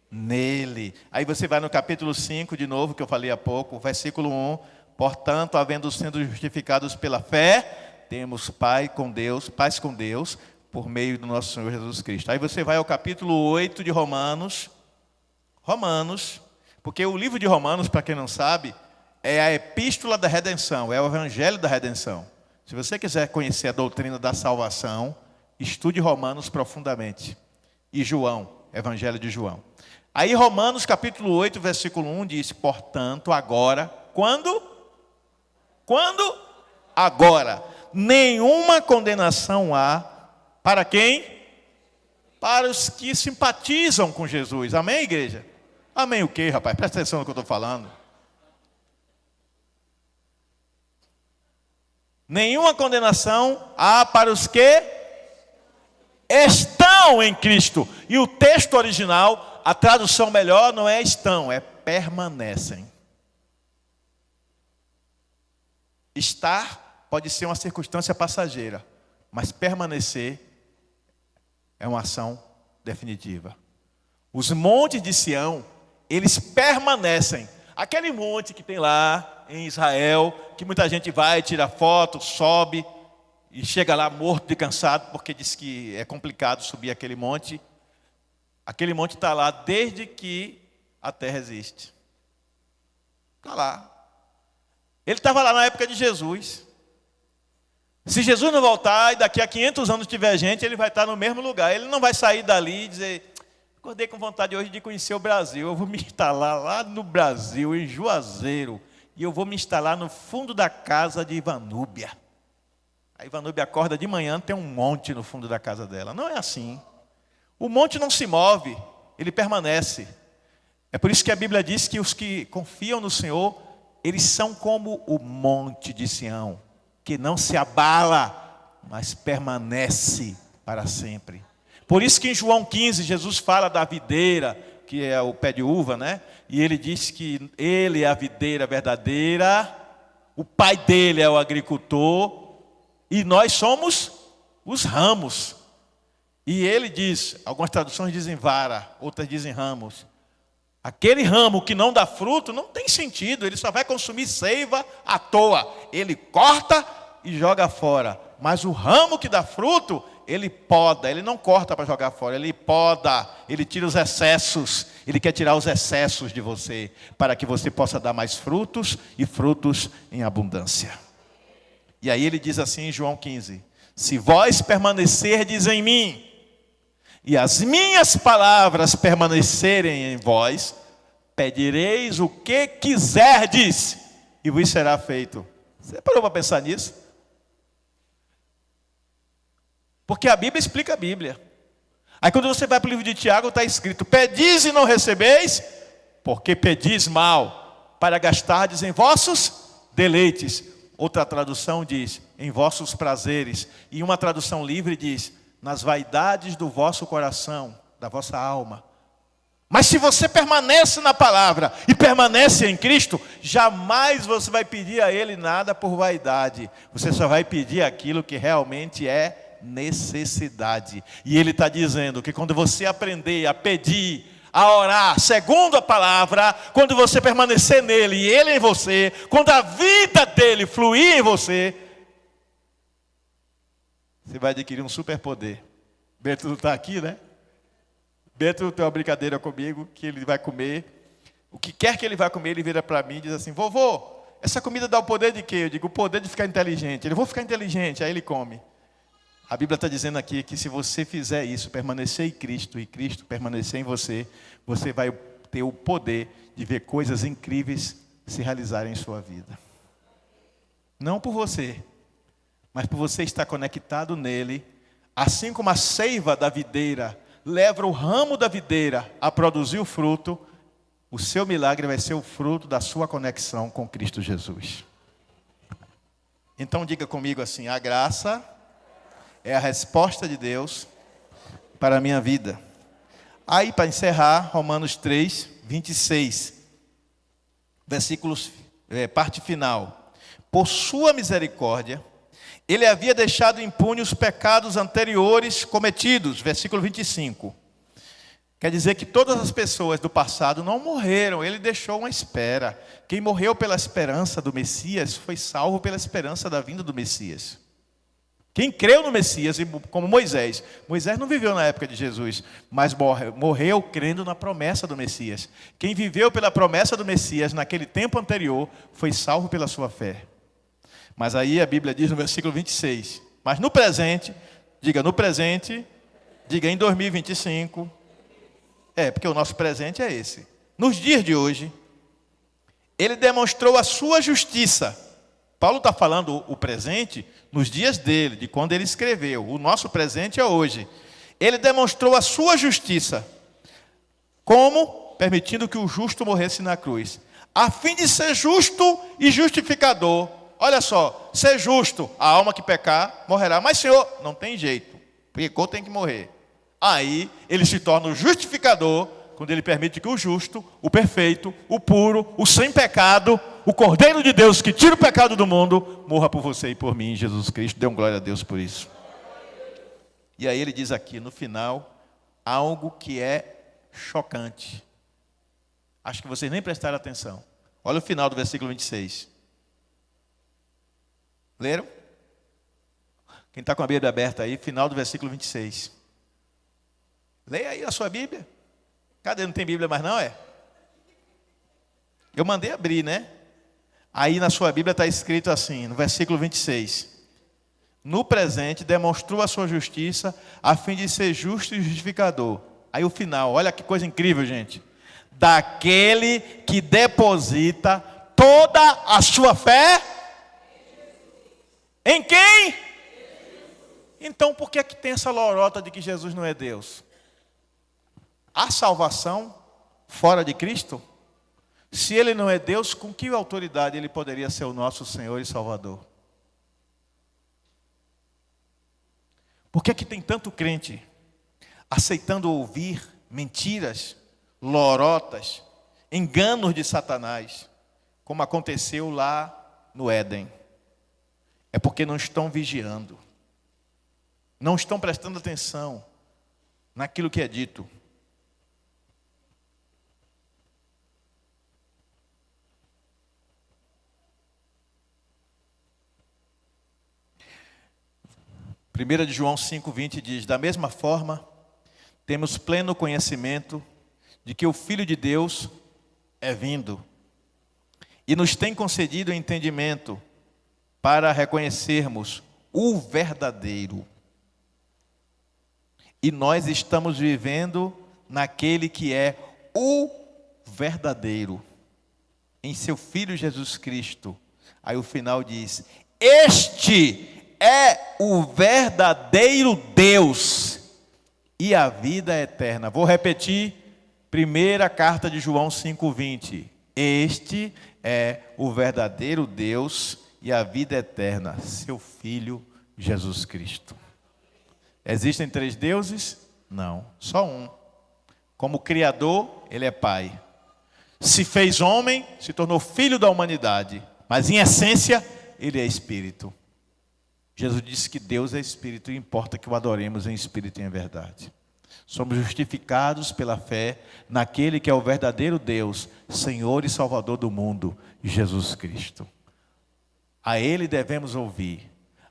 Nele. Aí você vai no capítulo 5 de novo, que eu falei há pouco, versículo 1. Portanto, havendo sido justificados pela fé, temos paz com Deus, por meio do nosso Senhor Jesus Cristo. Aí você vai ao capítulo 8 de Romanos, porque o livro de Romanos, para quem não sabe, é a epístola da redenção, é o evangelho da redenção. Se você quiser conhecer a doutrina da salvação, estude Romanos profundamente. E João, evangelho de João. Aí Romanos capítulo 8, versículo 1 diz: portanto, agora, quando? Agora, nenhuma condenação há para quem? Para os que simpatizam com Jesus. Amém, igreja? Amém o quê, rapaz? Presta atenção no que eu estou falando. Nenhuma condenação há para os que estão em Cristo. E o texto original, a tradução melhor não é estão, é permanecem. Estar pode ser uma circunstância passageira, mas permanecer é uma ação definitiva. Os montes de Sião, eles permanecem. Aquele monte que tem lá em Israel, que muita gente vai, tira foto, sobe e chega lá morto e cansado, porque diz que é complicado subir aquele monte. Aquele monte está lá desde que a terra existe. Está lá. Ele estava lá na época de Jesus. Se Jesus não voltar e daqui a 500 anos tiver gente, ele vai estar no mesmo lugar. Ele não vai sair dali e dizer: acordei com vontade hoje de conhecer o Brasil. Eu vou me instalar lá no Brasil, em Juazeiro. E eu vou me instalar no fundo da casa de Ivanúbia. A Ivanúbia acorda de manhã, tem um monte no fundo da casa dela. Não é assim. O monte não se move, ele permanece. É por isso que a Bíblia diz que os que confiam no Senhor, eles são como o monte de Sião, que não se abala, mas permanece para sempre. Por isso que em João 15, Jesus fala da videira, que é o pé de uva, né? E ele diz que ele é a videira verdadeira, o pai dele é o agricultor, e nós somos os ramos. E ele diz, algumas traduções dizem vara, outras dizem ramos. Aquele ramo que não dá fruto não tem sentido, ele só vai consumir seiva à toa. Ele corta e joga fora. Mas o ramo que dá fruto, ele poda, ele não corta para jogar fora, ele poda, ele tira os excessos. Ele quer tirar os excessos de você, para que você possa dar mais frutos e frutos em abundância. E aí ele diz assim em João 15: se vós permanecerdes em mim, e as minhas palavras permanecerem em vós, pedireis o que quiserdes, e vos será feito. Você parou para pensar nisso? Porque a Bíblia explica a Bíblia. Aí quando você vai para o livro de Tiago, está escrito: pedis e não recebeis, porque pedis mal, para gastardes em vossos deleites. Outra tradução diz, em vossos prazeres. E uma tradução livre diz, nas vaidades do vosso coração, da vossa alma. Mas se você permanece na palavra e permanece em Cristo, jamais você vai pedir a Ele nada por vaidade. Você só vai pedir aquilo que realmente é necessidade. E Ele está dizendo que quando você aprender a pedir, a orar segundo a palavra, quando você permanecer nele e ele em você, quando a vida dele fluir em você, você vai adquirir um superpoder. Beto está aqui, né? Beto tem uma brincadeira comigo, que ele vai comer. O que quer que ele vá comer, ele vira para mim e diz assim: vovô, essa comida dá o poder de quê? Eu digo, o poder de ficar inteligente. Ele, vou ficar inteligente, aí ele come. A Bíblia está dizendo aqui que se você fizer isso, permanecer em Cristo e Cristo permanecer em você, você vai ter o poder de ver coisas incríveis se realizarem em sua vida. Não por você, mas por você estar conectado nele, assim como a seiva da videira leva o ramo da videira a produzir o fruto, o seu milagre vai ser o fruto da sua conexão com Cristo Jesus. Então diga comigo assim: a graça é a resposta de Deus para a minha vida. Aí, para encerrar, Romanos 3, 26. Versículos, parte final. Por sua misericórdia, ele havia deixado impune os pecados anteriores cometidos. Versículo 25. Quer dizer que todas as pessoas do passado não morreram, ele deixou uma espera. Quem morreu pela esperança do Messias foi salvo pela esperança da vinda do Messias. Quem creu no Messias, como Moisés. Moisés não viveu na época de Jesus, mas morreu crendo na promessa do Messias. Quem viveu pela promessa do Messias naquele tempo anterior, foi salvo pela sua fé. Mas aí a Bíblia diz no versículo 26, mas no presente, diga em 2025, porque o nosso presente é esse. Nos dias de hoje, ele demonstrou a sua justiça. Paulo está falando o presente nos dias dele, de quando ele escreveu. O nosso presente é hoje. Ele demonstrou a sua justiça. Como? Permitindo que o justo morresse na cruz. A fim de ser justo e justificador. Olha só, ser justo, a alma que pecar morrerá. Mas Senhor, não tem jeito. Pecou, tem que morrer. Aí ele se torna o justificador, quando ele permite que o justo, o perfeito, o puro, o sem pecado, o Cordeiro de Deus que tira o pecado do mundo, morra por você e por mim, Jesus Cristo. Dê glória a Deus por isso. E aí ele diz aqui no final, algo que é chocante. Acho que vocês nem prestaram atenção. Olha o final do versículo 26. Leram? Quem está com a Bíblia aberta aí, final do versículo 26. Leia aí a sua Bíblia. Cadê? Não tem Bíblia mais não, é? Eu mandei abrir, né? Aí na sua Bíblia está escrito assim, no versículo 26. No presente demonstrou a sua justiça, a fim de ser justo e justificador. Aí o final, olha que coisa incrível, gente. Daquele que deposita toda a sua fé em quem? Então por que tem essa lorota de que Jesus não é Deus? Há salvação fora de Cristo? Se ele não é Deus, com que autoridade ele poderia ser o nosso Senhor e Salvador? Por que tem tanto crente aceitando ouvir mentiras, lorotas, enganos de Satanás, como aconteceu lá no Éden? É porque não estão vigiando. não estão prestando atenção naquilo que é dito. Primeira de João 5,20 diz: da mesma forma, temos pleno conhecimento de que o Filho de Deus é vindo e nos tem concedido entendimento para reconhecermos o verdadeiro. E nós estamos vivendo naquele que é o verdadeiro, em seu Filho Jesus Cristo. Aí o final diz: este é o verdadeiro Deus e a vida eterna. Vou repetir, primeira carta de João 5,20. Este é o verdadeiro Deus e a vida eterna, seu Filho Jesus Cristo. Existem 3 deuses? Não, só um. Como Criador, Ele é Pai. Se fez homem, se tornou filho da humanidade, mas em essência, Ele é Espírito. Jesus disse que Deus é Espírito e importa que o adoremos em Espírito e em verdade. Somos justificados pela fé naquele que é o verdadeiro Deus, Senhor e Salvador do mundo, Jesus Cristo. A Ele devemos ouvir,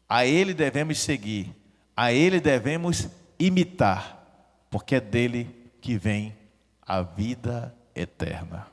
a Ele devemos seguir, a Ele devemos imitar, porque é dele que vem a vida eterna.